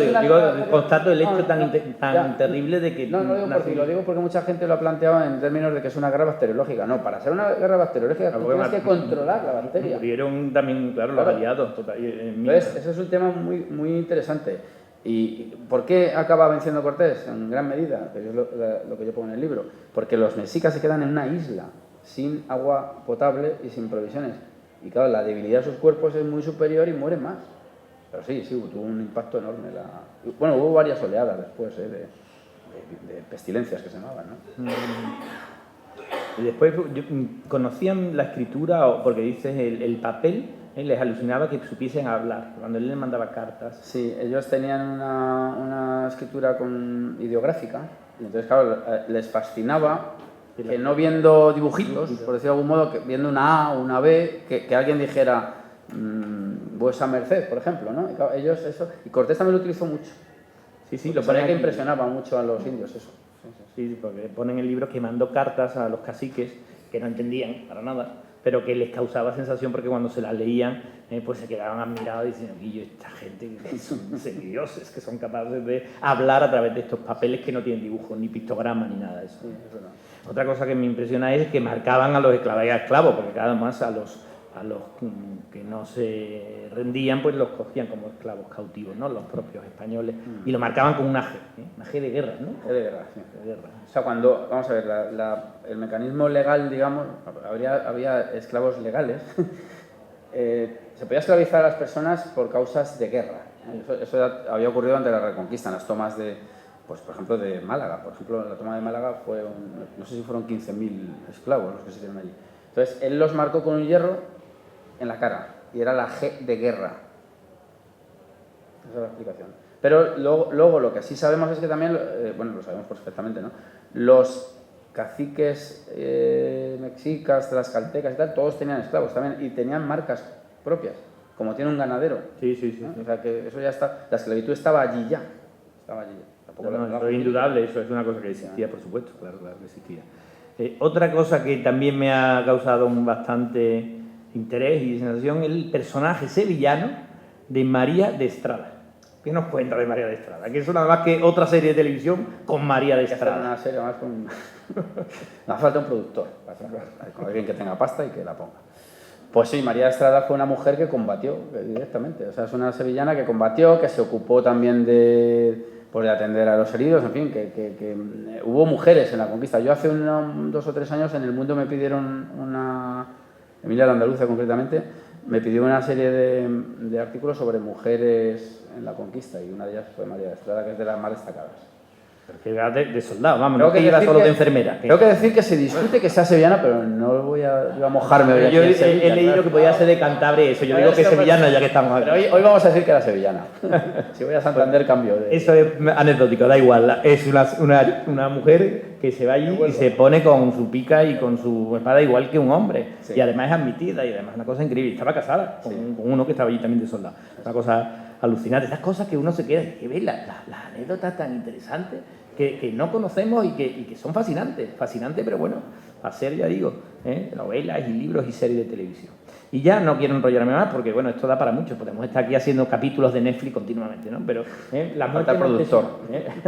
B: constato el hecho tan terrible de que...
C: No lo digo porque mucha gente lo ha planteado en términos de que es una guerra bacteriológica. No, para ser una guerra bacteriológica tú tienes que controlar la bacteria.
B: Murieron también, claro, los aliados.
C: Entonces, ese es un tema muy, muy interesante. ¿Y por qué acaba venciendo Cortés? En gran medida, que es lo que yo pongo en el libro, porque los mexicas se quedan en una isla, sin agua potable y sin provisiones. Y claro, la debilidad de sus cuerpos es muy superior y mueren más. Pero sí, tuvo un impacto enorme. Bueno, hubo varias oleadas después de pestilencias que se llamaban, ¿no?
B: Y después conocían la escritura, porque dices el papel, les alucinaba que supiesen hablar, cuando él les mandaba cartas.
C: Sí, ellos tenían una escritura ideográfica, y entonces, claro, les fascinaba que no viendo dibujitos, por decirlo de algún modo, que viendo una A o una B, que alguien dijera vuesa merced, por ejemplo, ¿no? Y claro, ellos eso, y Cortés también lo utilizó mucho.
B: Sí,
C: lo ponía que impresionaba mucho a los indios eso.
B: Sí, porque ponen en el libro que mandó cartas a los caciques que no entendían para nada, pero que les causaba sensación porque cuando se las leían, pues se quedaban admirados diciendo, y esta gente que son semidioses, que son capaces de hablar a través de estos papeles que no tienen dibujos, ni pictogramas, ni nada de eso.
C: Sí, eso no.
B: Otra cosa que me impresiona es que marcaban a los esclavos, porque cada más a los que no se rendían, pues los cogían como esclavos cautivos, ¿no? Los propios españoles, y lo marcaban con una G, una G de guerra, ¿no?
C: G de guerra, sí. De guerra. O sea, cuando, vamos a ver, el mecanismo legal, digamos, había esclavos legales, se podía esclavizar a las personas por causas de guerra. Eso había ocurrido ante la Reconquista, en las tomas pues por ejemplo, de Málaga. Por ejemplo, la toma de Málaga no sé si fueron 15.000 esclavos los que se hicieron allí. Entonces, él los marcó con un hierro en la cara, y era la G de guerra. Esa es la explicación. Pero luego lo que sí sabemos es que también, bueno, lo sabemos perfectamente, ¿no? Los caciques mexicas, tlaxcaltecas y tal, todos tenían esclavos también, y tenían marcas propias, como tiene un ganadero.
B: Sí.
C: ¿no? O sea, que eso ya está, la esclavitud estaba allí ya.
B: Tampoco es indudable, eso es una cosa que existía, por supuesto, claro que existía. Otra cosa que también me ha causado un bastante interés y sensación, el personaje sevillano de María de Estrada. ¿Qué nos cuenta de María de Estrada? Que es nada más que otra serie de televisión con María de Estrada.
C: Una serie más con... Nos falta un productor, con alguien que tenga pasta y que la ponga. Pues sí, María Estrada fue una mujer que combatió directamente. O sea, es una sevillana que combatió, que se ocupó también pues, de atender a los heridos, en fin, que hubo mujeres en la conquista. Yo hace 2 o 3 años en El Mundo me pidieron Emilia de Andalucía concretamente, me pidió una serie de artículos sobre mujeres en la conquista y una de ellas fue María Estrada, que es de las más destacadas.
B: Porque era de soldado, vamos,
C: Tengo
B: no que iba solo de enfermera.
C: Tengo que decir que se discute que sea sevillana, pero no voy a mojarme hoy aquí.
B: Yo
C: en Sevilla,
B: he leído que podía ser de Cantabria, eso. Yo digo que es sevillana ya que estamos aquí.
C: Pero hoy vamos a decir que era sevillana. Si voy a Santander, cambio de...
B: Eso es anecdótico, da igual. Es una mujer que se va allí y se pone con su pica y con su espada igual que un hombre.
C: Sí.
B: Y además es admitida y además es una cosa increíble. Estaba casada con uno que estaba allí también de soldado. Una cosa alucinante. Esas cosas que uno se queda y que ve las anécdotas tan interesantes que no conocemos y que son fascinantes. Fascinantes, pero bueno, hacer, ya digo, novelas y libros y series de televisión. Y ya no quiero enrollarme más porque, bueno, esto da para mucho. Podemos estar aquí haciendo capítulos de Netflix continuamente, ¿no? Pero la muerte de Moctezuma,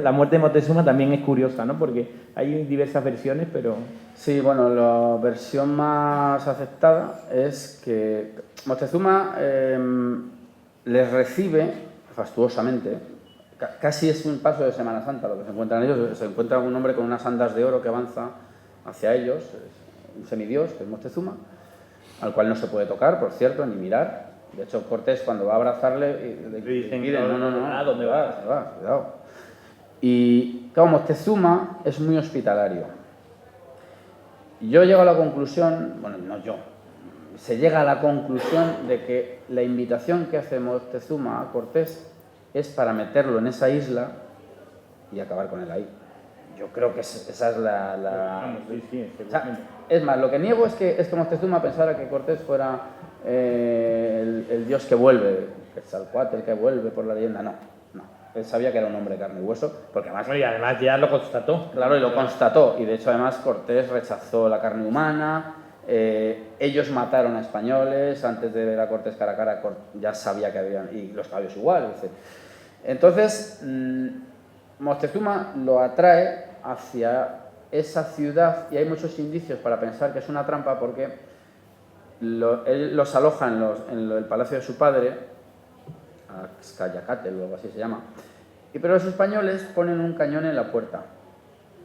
B: la muerte de Moctezuma también es curiosa, ¿no? Porque hay diversas versiones, pero...
C: Sí, bueno, la versión más aceptada es que Moctezuma les recibe fastuosamente. Casi es un paso de Semana Santa lo que se encuentran ellos. Se encuentra un hombre con unas andas de oro que avanza hacia ellos, es un semidios, que es Moctezuma, al cual no se puede tocar, por cierto, ni mirar. De hecho, Cortés, cuando va a abrazarle, le dicen, no,
B: ¿dónde vas?
C: Cuidado. Y, claro, Moctezuma es muy hospitalario. Yo llego a la conclusión, bueno, no yo, se llega a la conclusión de que la invitación que hace Moctezuma a Cortés es para meterlo en esa isla y acabar con él ahí. Yo creo que esa es la... O sea, es más, lo que niego es que Moctezuma pensara que Cortés fuera el dios que vuelve, Quetzalcóatl, el que vuelve por la leyenda. No. Él sabía que era un hombre de carne y hueso, porque además...
B: Y además ya lo constató.
C: Claro, y lo constató. Y de hecho, además, Cortés rechazó la carne humana. Ellos mataron a españoles. Antes de ver a Cortés cara a cara, ya sabía que habían... Y los caballos igual. Entonces, Moctezuma lo atrae hacia esa ciudad y hay muchos indicios para pensar que es una trampa porque él los aloja en el palacio de su padre, Axcayacatl o algo así se llama, pero los españoles ponen un cañón en la puerta.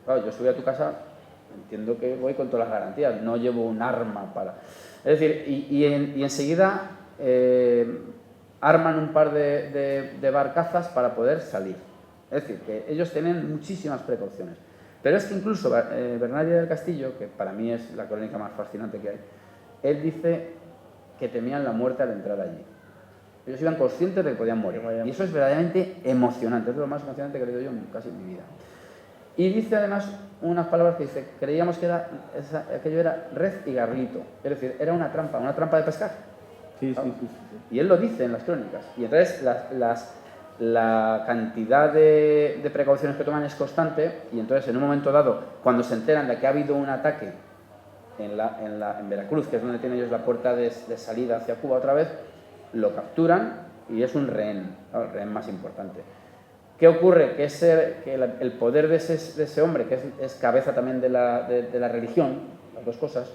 C: Claro, yo subí a tu casa, entiendo que voy con todas las garantías, no llevo un arma para... Es decir, y enseguida arman un par de barcazas para poder salir. Es decir, que ellos tienen muchísimas precauciones. Pero es que incluso Bernardino del Castillo, que para mí es la crónica más fascinante que hay, él dice que temían la muerte al entrar allí. Ellos iban conscientes de que podían morir. Y eso es verdaderamente emocionante. Es lo más emocionante que he leído yo casi en mi vida. Y dice además unas palabras que dice, creíamos que aquello era red y garlito. Es decir, era una trampa de pescar.
B: Sí.
C: Y él lo dice en las crónicas. Y entonces la cantidad de precauciones que toman es constante y entonces en un momento dado, cuando se enteran de que ha habido un ataque en Veracruz, que es donde tienen ellos la puerta de salida hacia Cuba otra vez, lo capturan y es un rehén, el rehén más importante. ¿Qué ocurre? Que el poder de ese hombre, que es cabeza también de la religión, las dos cosas,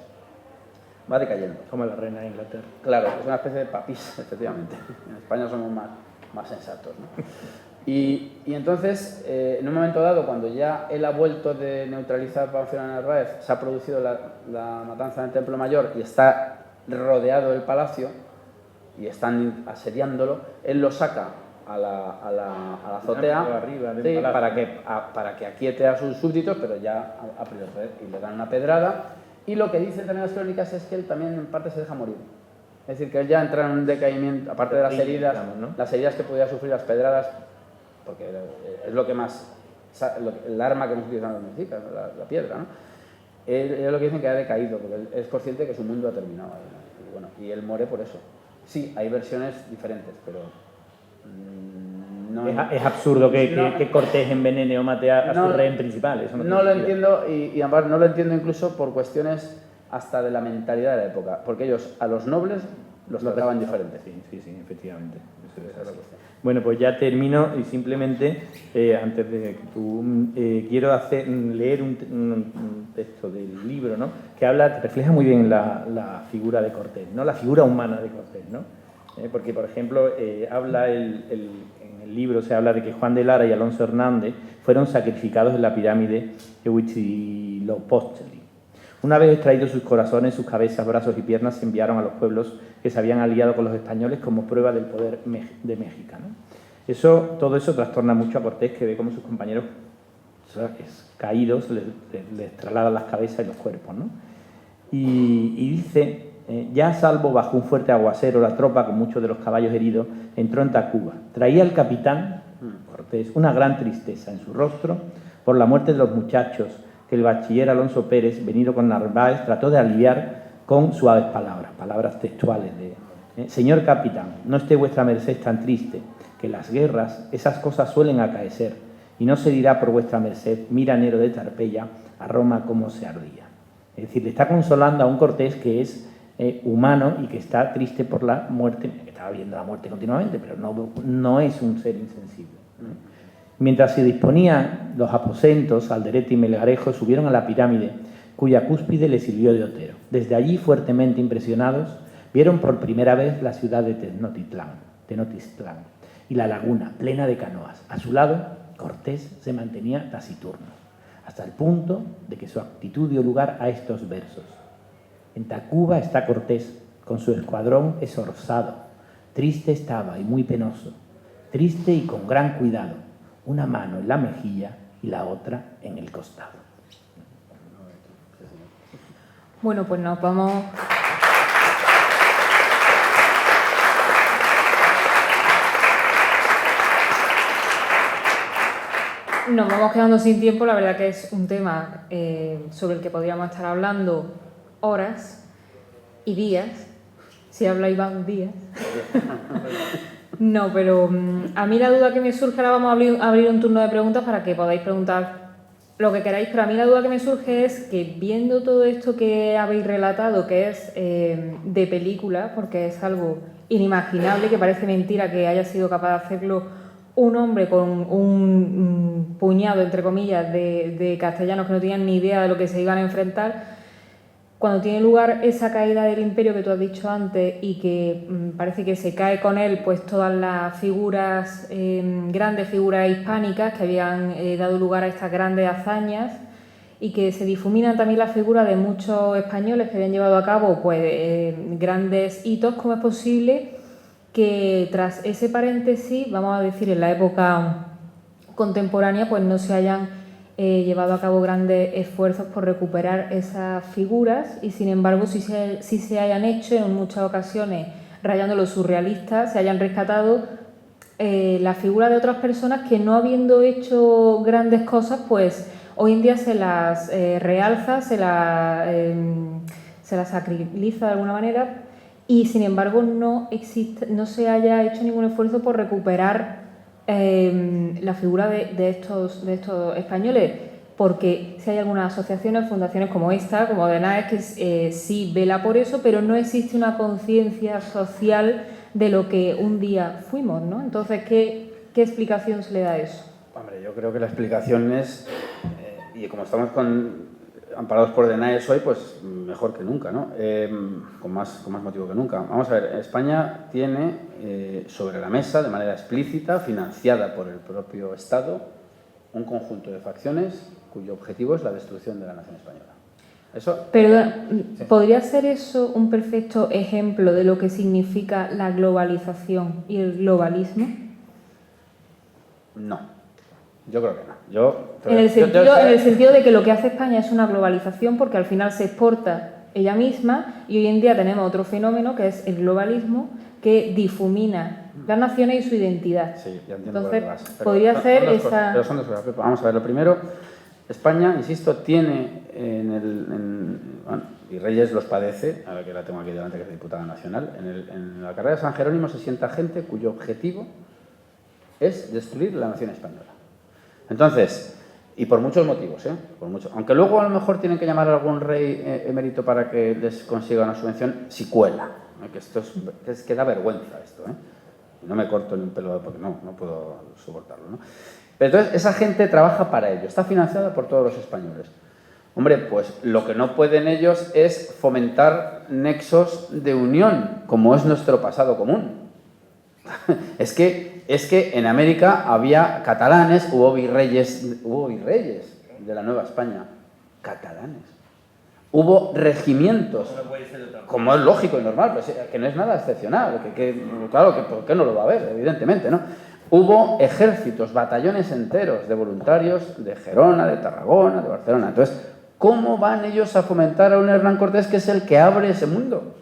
C: va decayendo.
B: Como la reina de Inglaterra.
C: Claro, es una especie de papis, efectivamente. En España somos más sensatos, ¿no? Y entonces, en un momento dado, cuando ya él ha vuelto de neutralizar a Pánfilo de Narváez, se ha producido la matanza en el Templo Mayor y está rodeado el palacio y están asediándolo, él lo saca a la azotea
B: arriba,
C: sí, para que aquiete a sus súbditos, pero ya a priori, y le dan una pedrada. Y lo que dicen también las crónicas es que él también en parte se deja morir. Es decir, que él ya entra en un decaimiento, aparte de las heridas, ¿no? Las heridas que podía sufrir, las pedradas, porque es lo que más, el arma que hemos utilizado en los mexicas, la piedra, ¿no? Ellos lo que dicen que ha decaído, porque él es consciente de que su mundo ha terminado ahí, ¿no? Y bueno, y él muere por eso. Sí, hay versiones diferentes, pero no...
B: Es absurdo que Cortés envenene o mate a su rehén principal. Eso
C: no lo entiendo, y además no lo entiendo incluso por cuestiones hasta de la mentalidad de la época, porque ellos a los nobles los trataban diferente.
B: Sí, efectivamente. Eso es así. Bueno, pues ya termino y simplemente, antes de que tú, quiero leer un texto del libro, ¿no? Que refleja muy bien la figura de Cortés, ¿no? La figura humana de Cortés, ¿no? Porque, por ejemplo, habla en el libro se habla de que Juan de Lara y Alonso Hernández fueron sacrificados en la pirámide de Huitzilopochtli. Una vez extraídos sus corazones, sus cabezas, brazos y piernas se enviaron a los pueblos que se habían aliado con los españoles como prueba del poder de México, ¿no? Todo eso trastorna mucho a Cortés, que ve como sus compañeros caídos les trasladan las cabezas y los cuerpos, ¿no? Y dice, ya a salvo bajo un fuerte aguacero, la tropa, con muchos de los caballos heridos, entró en Tacuba. Traía el capitán Cortés una gran tristeza en su rostro por la muerte de los muchachos que el bachiller Alonso Pérez, venido con Narváez, trató de aliviar con suaves palabras textuales de señor capitán, no esté vuestra merced tan triste, que las guerras, esas cosas suelen acaecer, y no se dirá por vuestra merced, miranero de Tarpeya, a Roma como se ardía. Es decir, le está consolando a un Cortés que es humano y que está triste por la muerte, que estaba viendo la muerte continuamente, pero no es un ser insensible. Mientras se disponían los aposentos, Alderete y Melgarejo subieron a la pirámide, cuya cúspide les sirvió de otero. Desde allí, fuertemente impresionados, vieron por primera vez la ciudad de Tenochtitlán y la laguna plena de canoas. A su lado, Cortés se mantenía taciturno, hasta el punto de que su actitud dio lugar a estos versos. En Tacuba está Cortés, con su escuadrón esorzado. Triste estaba y muy penoso, triste y con gran cuidado, una mano en la mejilla y la otra en el costado.
A: Bueno, pues nos vamos... Nos vamos quedando sin tiempo, la verdad que es un tema sobre el que podríamos estar hablando horas y días, si habla Iván días. No, pero a mí la duda que me surge, ahora vamos a abrir un turno de preguntas para que podáis preguntar lo que queráis, pero a mí la duda que me surge es que viendo todo esto que habéis relatado, que es de película, porque es algo inimaginable, que parece mentira que haya sido capaz de hacerlo un hombre con un puñado, entre comillas, de castellanos que no tenían ni idea de lo que se iban a enfrentar. Cuando tiene lugar esa caída del imperio que tú has dicho antes y que parece que se cae con él pues todas las figuras, grandes figuras hispánicas que habían dado lugar a estas grandes hazañas y que se difuminan también las figuras de muchos españoles que habían llevado a cabo pues grandes hitos, ¿cómo es posible que tras ese paréntesis, vamos a decir en la época contemporánea, pues no se hayan llevado a cabo grandes esfuerzos por recuperar esas figuras y sin embargo sí se hayan hecho en muchas ocasiones, rayando lo surrealista, se hayan rescatado las figuras de otras personas que no habiendo hecho grandes cosas, pues hoy en día se las realza, se las sacraliza de alguna manera y sin embargo no se haya hecho ningún esfuerzo por recuperar la figura de estos españoles, porque si hay algunas asociaciones, fundaciones como esta, como DENAES, que sí vela por eso, pero no existe una conciencia social de lo que un día fuimos, ¿no? Entonces, ¿qué explicación se le da a eso?
C: Hombre, yo creo que la explicación es, y como estamos amparados por DENAES hoy, pues mejor que nunca, ¿no? Con más motivo que nunca. Vamos a ver, España tiene sobre la mesa, de manera explícita, financiada por el propio Estado, un conjunto de facciones cuyo objetivo es la destrucción de la nación española.
A: Pero,
C: sí.
A: ¿podría ser eso un perfecto ejemplo de lo que significa la globalización y el globalismo?
C: No, yo creo que no.
A: En el sentido de que lo que hace España es una globalización porque al final se exporta ella misma y hoy en día tenemos otro fenómeno que es el globalismo que difumina las naciones y su identidad.
C: Sí, ya entiendo.
A: Entonces, podría ser esa...
C: Pero son dos cosas. Vamos a ver, lo primero, España, insisto, tiene y Reyes los padece, a ver que la tengo aquí delante, que es diputada nacional, en la carrera de San Jerónimo se sienta gente cuyo objetivo es destruir la nación española. Entonces, y por muchos motivos, aunque luego a lo mejor tienen que llamar a algún rey emérito para que les consiga una subvención, si cuela, Que esto es que da vergüenza esto, ¿eh? No me corto ni un pelo porque no puedo soportarlo, ¿no? Pero entonces esa gente trabaja para ello, está financiada por todos los españoles. Hombre, pues lo que no pueden ellos es fomentar nexos de unión, como es nuestro pasado común. Es que en América había catalanes, hubo virreyes de la Nueva España, catalanes. Hubo regimientos, como es lógico y normal, pues, que no es nada excepcional, claro, que ¿por qué no lo va a haber? Evidentemente, ¿no? Hubo ejércitos, batallones enteros de voluntarios de Gerona, de Tarragona, de Barcelona. Entonces, ¿cómo van ellos a fomentar a un Hernán Cortés que es el que abre ese mundo?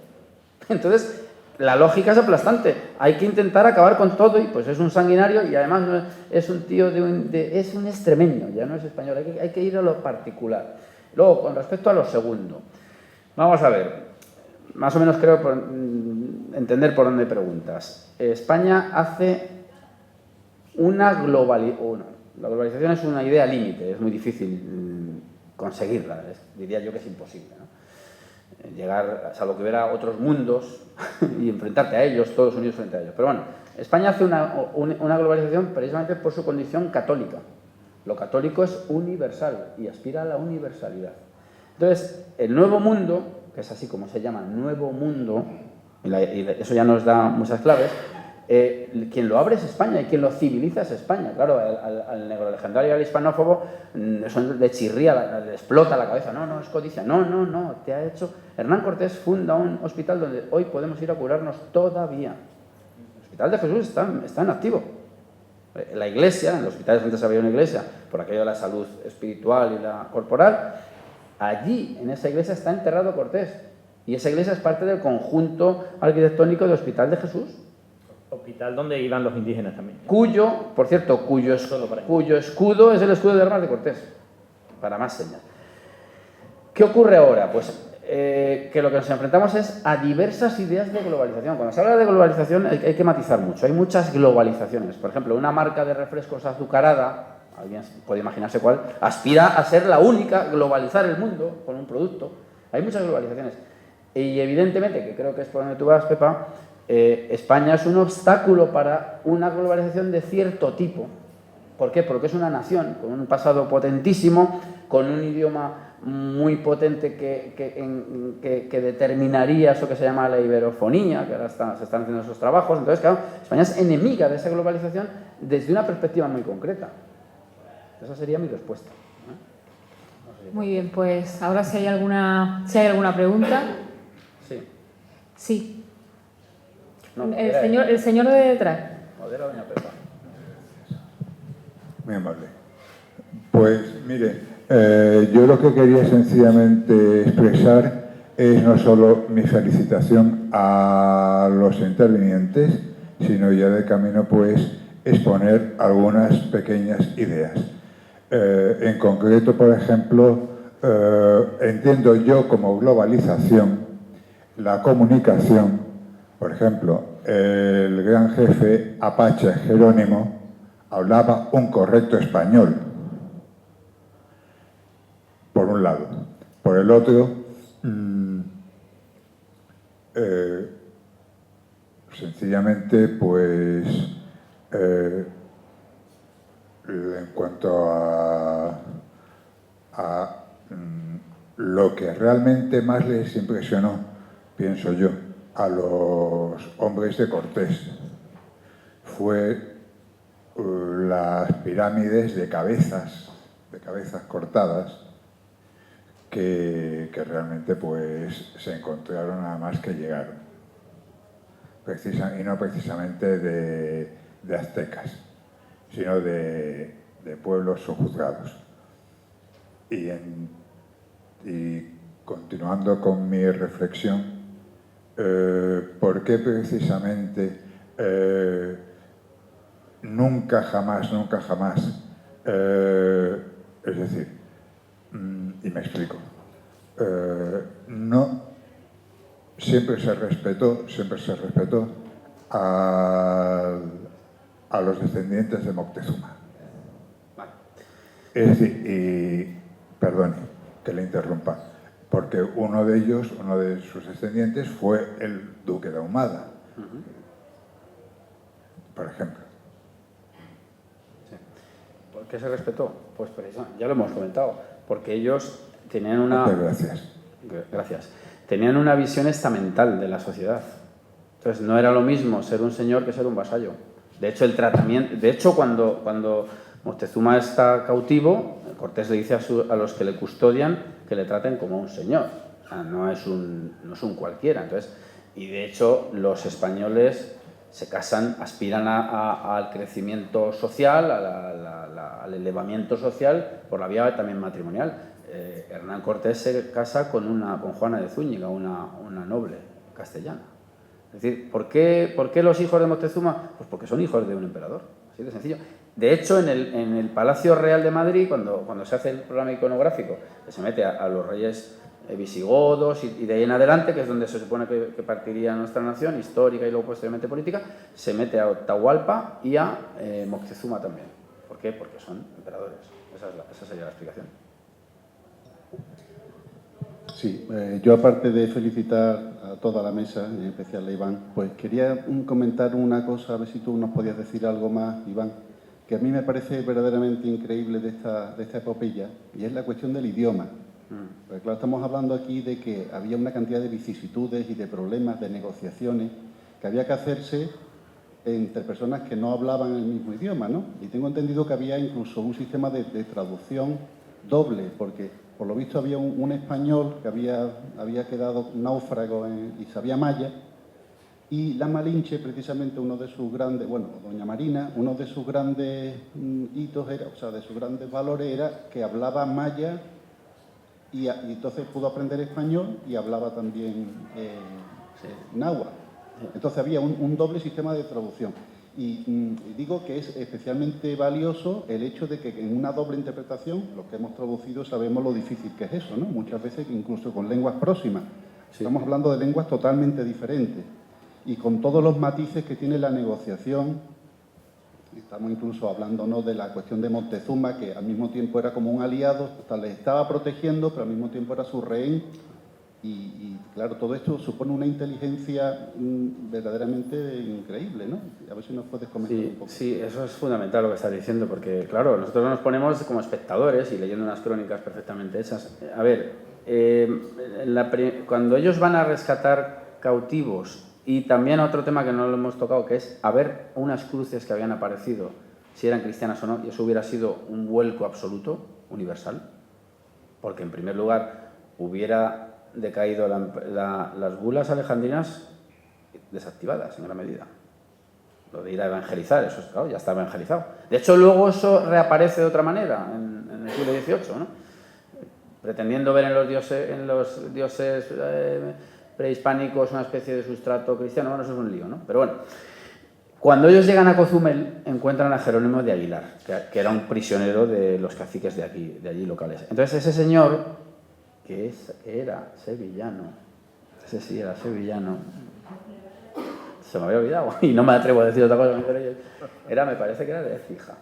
C: Entonces, la lógica es aplastante. Hay que intentar acabar con todo y pues es un sanguinario y además no es un tío es un extremeño, ya no es español. Hay que ir a lo particular. Luego, con respecto a lo segundo, vamos a ver, más o menos creo entender por dónde preguntas. España hace una globalización. La globalización es una idea límite, es muy difícil conseguirla, diría yo que es imposible, ¿no? Llegar, salvo que hubiera otros mundos y enfrentarte a ellos, todos unidos frente a ellos. Pero bueno, España hace una globalización precisamente por su condición católica. Lo católico es universal y aspira a la universalidad. Entonces, el Nuevo Mundo, que es así como se llama, Nuevo Mundo, y eso ya nos da muchas claves, quien lo abre es España y quien lo civiliza es España. Claro, al negro legendario y al hispanófobo eso le chirría, le explota la cabeza. No, es codicia. No, te ha hecho... Hernán Cortés funda un hospital donde hoy podemos ir a curarnos todavía. El Hospital de Jesús está en activo. La iglesia, en los hospitales antes había una iglesia, por aquello de la salud espiritual y la corporal, allí, en esa iglesia, está enterrado Cortés. Y esa iglesia es parte del conjunto arquitectónico del Hospital de Jesús.
B: Hospital donde iban los indígenas también.
C: Cuyo escudo es el escudo de armas de Cortés, para más señas. ¿Qué ocurre ahora? Pues que lo que nos enfrentamos es a diversas ideas de globalización. Cuando se habla de globalización hay que matizar mucho. Hay muchas globalizaciones. Por ejemplo, una marca de refrescos azucarada, alguien puede imaginarse cuál, aspira a ser la única, globalizar el mundo con un producto. Hay muchas globalizaciones. Y evidentemente, que creo que es por donde tú vas, Pepa, España es un obstáculo para una globalización de cierto tipo. ¿Por qué? Porque es una nación con un pasado potentísimo, con un idioma muy potente que determinaría eso que se llama la iberofonía, que ahora se están haciendo esos trabajos. Entonces, claro, España es enemiga de esa globalización desde una perspectiva muy concreta. Esa sería mi respuesta.
A: Muy bien, pues ahora si hay alguna pregunta.
C: Sí.
A: Sí.
C: No,
A: el señor de detrás.
C: Modera, doña Pepa.
D: Muy amable. Pues mire, yo lo que quería sencillamente expresar es no solo mi felicitación a los intervinientes, sino ya de camino pues exponer algunas pequeñas ideas. En concreto, por ejemplo, entiendo yo como globalización la comunicación. Por ejemplo, el gran jefe Apache Jerónimo hablaba un correcto español, por un lado. Por el otro, sencillamente, pues, en cuanto a lo que realmente más les impresionó, pienso yo, a los hombres de Cortés, fue las pirámides de cabezas cortadas que realmente pues se encontraron nada más que llegaron. Y no precisamente de aztecas, sino de pueblos sojuzgados. Y continuando con mi reflexión, ¿por qué precisamente nunca jamás, es decir, y me explico, no siempre se respetó a los descendientes de Moctezuma? Es decir, y perdone que le interrumpa, porque uno de ellos, uno de sus descendientes, fue el duque de Ahumada, por ejemplo.
C: Sí. ¿Por qué se respetó? Pues precisamente, ya lo hemos comentado, porque ellos tenían una...
D: Muchas gracias.
C: Gracias. Tenían una visión estamental de la sociedad. Entonces, no era lo mismo ser un señor que ser un vasallo. De hecho, cuando Moctezuma está cautivo, Cortés le dice a los que le custodian que le traten como un señor. O sea, no es un cualquiera. Entonces, y de hecho, los españoles se casan, aspiran al crecimiento social, al elevamiento social por la vía también matrimonial. Hernán Cortés se casa con Juana de Zúñiga, una noble castellana. Es decir, ¿por qué los hijos de Moctezuma? Pues porque son hijos de un emperador, así de sencillo. De hecho, en el Palacio Real de Madrid, cuando se hace el programa iconográfico, que se mete a los reyes visigodos y de ahí en adelante, que es donde se supone que partiría nuestra nación, histórica y luego posteriormente política, se mete a Atahualpa y a Moctezuma también. ¿Por qué? Porque son emperadores. Esa sería la explicación.
E: Sí, yo aparte de felicitar a toda la mesa, en especial a Iván, pues quería comentar una cosa, a ver si tú nos podías decir algo más, Iván, que a mí me parece verdaderamente increíble de esta epopeya, y es la cuestión del idioma. Porque claro, estamos hablando aquí de que había una cantidad de vicisitudes y de problemas, de negociaciones, que había que hacerse entre personas que no hablaban el mismo idioma, ¿no? Y tengo entendido que había incluso un sistema de traducción doble, porque por lo visto había un español que había quedado náufrago y sabía maya, y la Malinche, precisamente uno de sus grandes, bueno, doña Marina, uno de sus grandes hitos era, o sea, de sus grandes valores era que hablaba maya y entonces pudo aprender español y hablaba también náhuatl. Entonces había un doble sistema de traducción. Y digo que es especialmente valioso el hecho de que en una doble interpretación, los que hemos traducido sabemos lo difícil que es eso, ¿no? Muchas veces incluso con lenguas próximas. Sí. Estamos hablando de lenguas totalmente diferentes y con todos los matices que tiene la negociación. Estamos incluso hablándonos de la cuestión de Moctezuma, que al mismo tiempo era como un aliado, hasta les estaba protegiendo, pero al mismo tiempo era su rehén. Y claro, todo esto supone una inteligencia verdaderamente increíble, ¿no? A ver si nos puedes comentar un poco.
C: Sí, eso es fundamental lo que estás diciendo, porque claro, nosotros nos ponemos como espectadores y leyendo unas crónicas perfectamente hechas. A ver, cuando ellos van a rescatar cautivos, y también otro tema que no lo hemos tocado, que es a ver unas cruces que habían aparecido, si eran cristianas o no, y eso hubiera sido un vuelco absoluto, universal, porque en primer lugar hubiera decaído las bulas alejandrinas desactivadas en gran medida. Lo de ir a evangelizar, eso es claro, ya está evangelizado. De hecho, luego eso reaparece de otra manera en el siglo XVIII, ¿no? Pretendiendo ver en los dioses prehispánicos una especie de sustrato cristiano. Bueno, eso es un lío, ¿no? Pero bueno, cuando ellos llegan a Cozumel encuentran a Jerónimo de Aguilar, que era un prisionero de los caciques de allí locales. Entonces ese señor, que era sevillano, ese sí era sevillano, se me había olvidado y no me atrevo a decir otra cosa, me parece que era de Écija.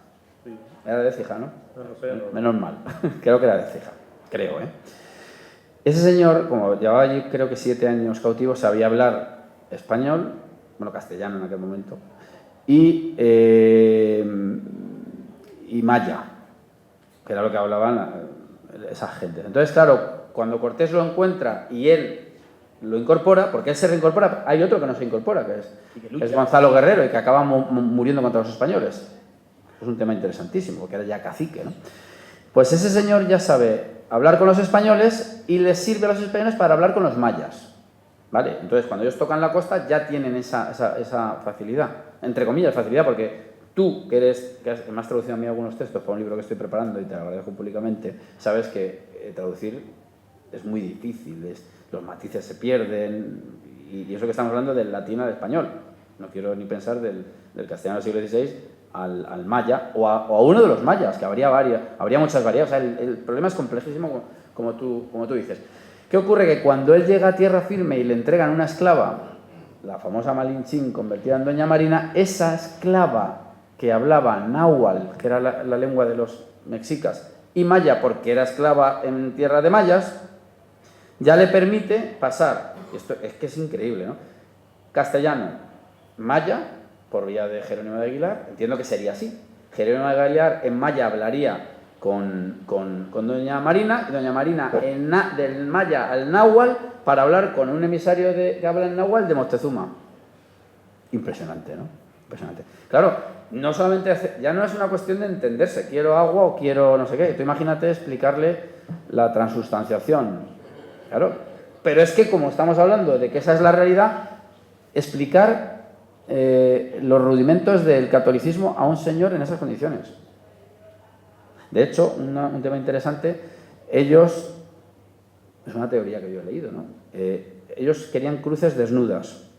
C: Era de Écija, ¿no? Menos mal, creo que era de Écija, creo, ¿eh? Ese señor, como llevaba allí creo que 7 años cautivo, sabía hablar español, bueno, castellano en aquel momento, y maya, que era lo que hablaban esas gentes. Entonces, claro, cuando Cortés lo encuentra y él lo incorpora, porque él se reincorpora, hay otro que no se incorpora, que es Gonzalo Guerrero, y que acaba muriendo contra los españoles. Es un tema interesantísimo, porque era ya cacique, ¿no? Pues ese señor ya sabe hablar con los españoles y les sirve a los españoles para hablar con los mayas, ¿vale? Entonces, cuando ellos tocan la costa, ya tienen esa facilidad, entre comillas, facilidad, porque tú, que me has traducido a mí algunos textos para un libro que estoy preparando y te lo agradezco públicamente, sabes que traducir es muy difícil, los matices se pierden, y eso que estamos hablando del latín al español. No quiero ni pensar del castellano del siglo XVI al maya, o a uno de los mayas, que habría muchas variedades. O sea, el problema es complejísimo, como tú dices. ¿Qué ocurre? Que cuando él llega a tierra firme y le entregan una esclava, la famosa Malinchín convertida en doña Marina, esa esclava que hablaba náhuatl, que era la lengua de los mexicas, y maya, porque era esclava en tierra de mayas, ya le permite pasar, esto es que es increíble, ¿no? Castellano, maya, por vía de Jerónimo de Aguilar, entiendo que sería así. Jerónimo de Aguilar en maya hablaría con doña Marina, y doña Marina del maya al náhuatl para hablar con un emisario que habla en náhuatl de Moctezuma. Impresionante, ¿no? Impresionante. Claro, no solamente ya no es una cuestión de entenderse, quiero agua o quiero no sé qué. Tú imagínate explicarle la transustanciación. Claro, pero es que como estamos hablando de que esa es la realidad, explicar los rudimentos del catolicismo a un señor en esas condiciones. De hecho, un tema interesante, ellos, es una teoría que yo he leído, ¿no? Ellos querían cruces desnudas,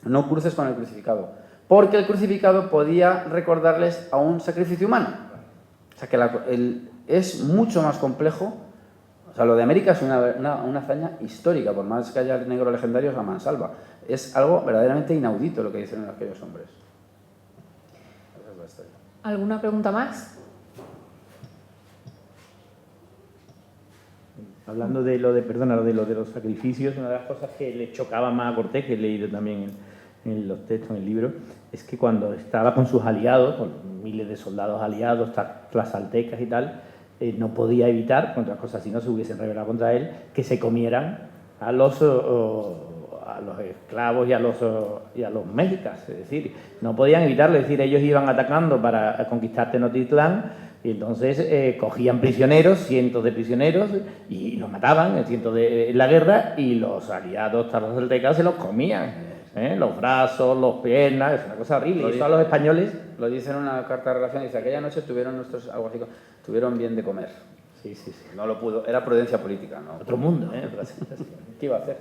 C: no cruces con el crucificado, porque el crucificado podía recordarles a un sacrificio humano. O sea, que es mucho más complejo. O sea, lo de América es una hazaña histórica, por más que haya negros legendarios a mansalva. Es algo verdaderamente inaudito lo que dicen aquellos hombres. Esa es la historia.
A: ¿Alguna pregunta más?
B: Hablando de lo de los sacrificios, una de las cosas que le chocaba más a Cortés, que he leído también en los textos, en el libro, es que cuando estaba con sus aliados, con miles de soldados aliados, tlaxcaltecas y tal, no podía evitar, con otras cosas si no se hubiesen rebelado contra él, que se comieran a los esclavos y a los mexicas. Es decir, no podían evitarlo, es decir, ellos iban atacando para conquistar Tenochtitlán. Y entonces cogían prisioneros, cientos de prisioneros, y los mataban en la guerra, y los aliados tlaxcaltecas se los comían. Los brazos, las piernas, es una cosa horrible. Y eso a los españoles
C: lo dice en una carta de relación, dice, aquella noche tuvieron bien de comer.
B: Sí.
C: No lo pudo, era prudencia política, ¿no?
B: Otro mundo,
C: ¿Qué iba a hacer?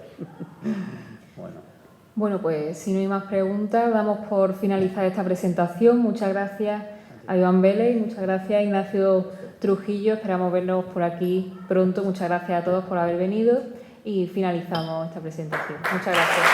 A: Bueno, pues si no hay más preguntas, damos por finalizar esta presentación. Muchas gracias a Iván Vélez y muchas gracias a Ignacio Trujillo. Esperamos vernos por aquí pronto. Muchas gracias a todos por haber venido y finalizamos esta presentación. Muchas gracias.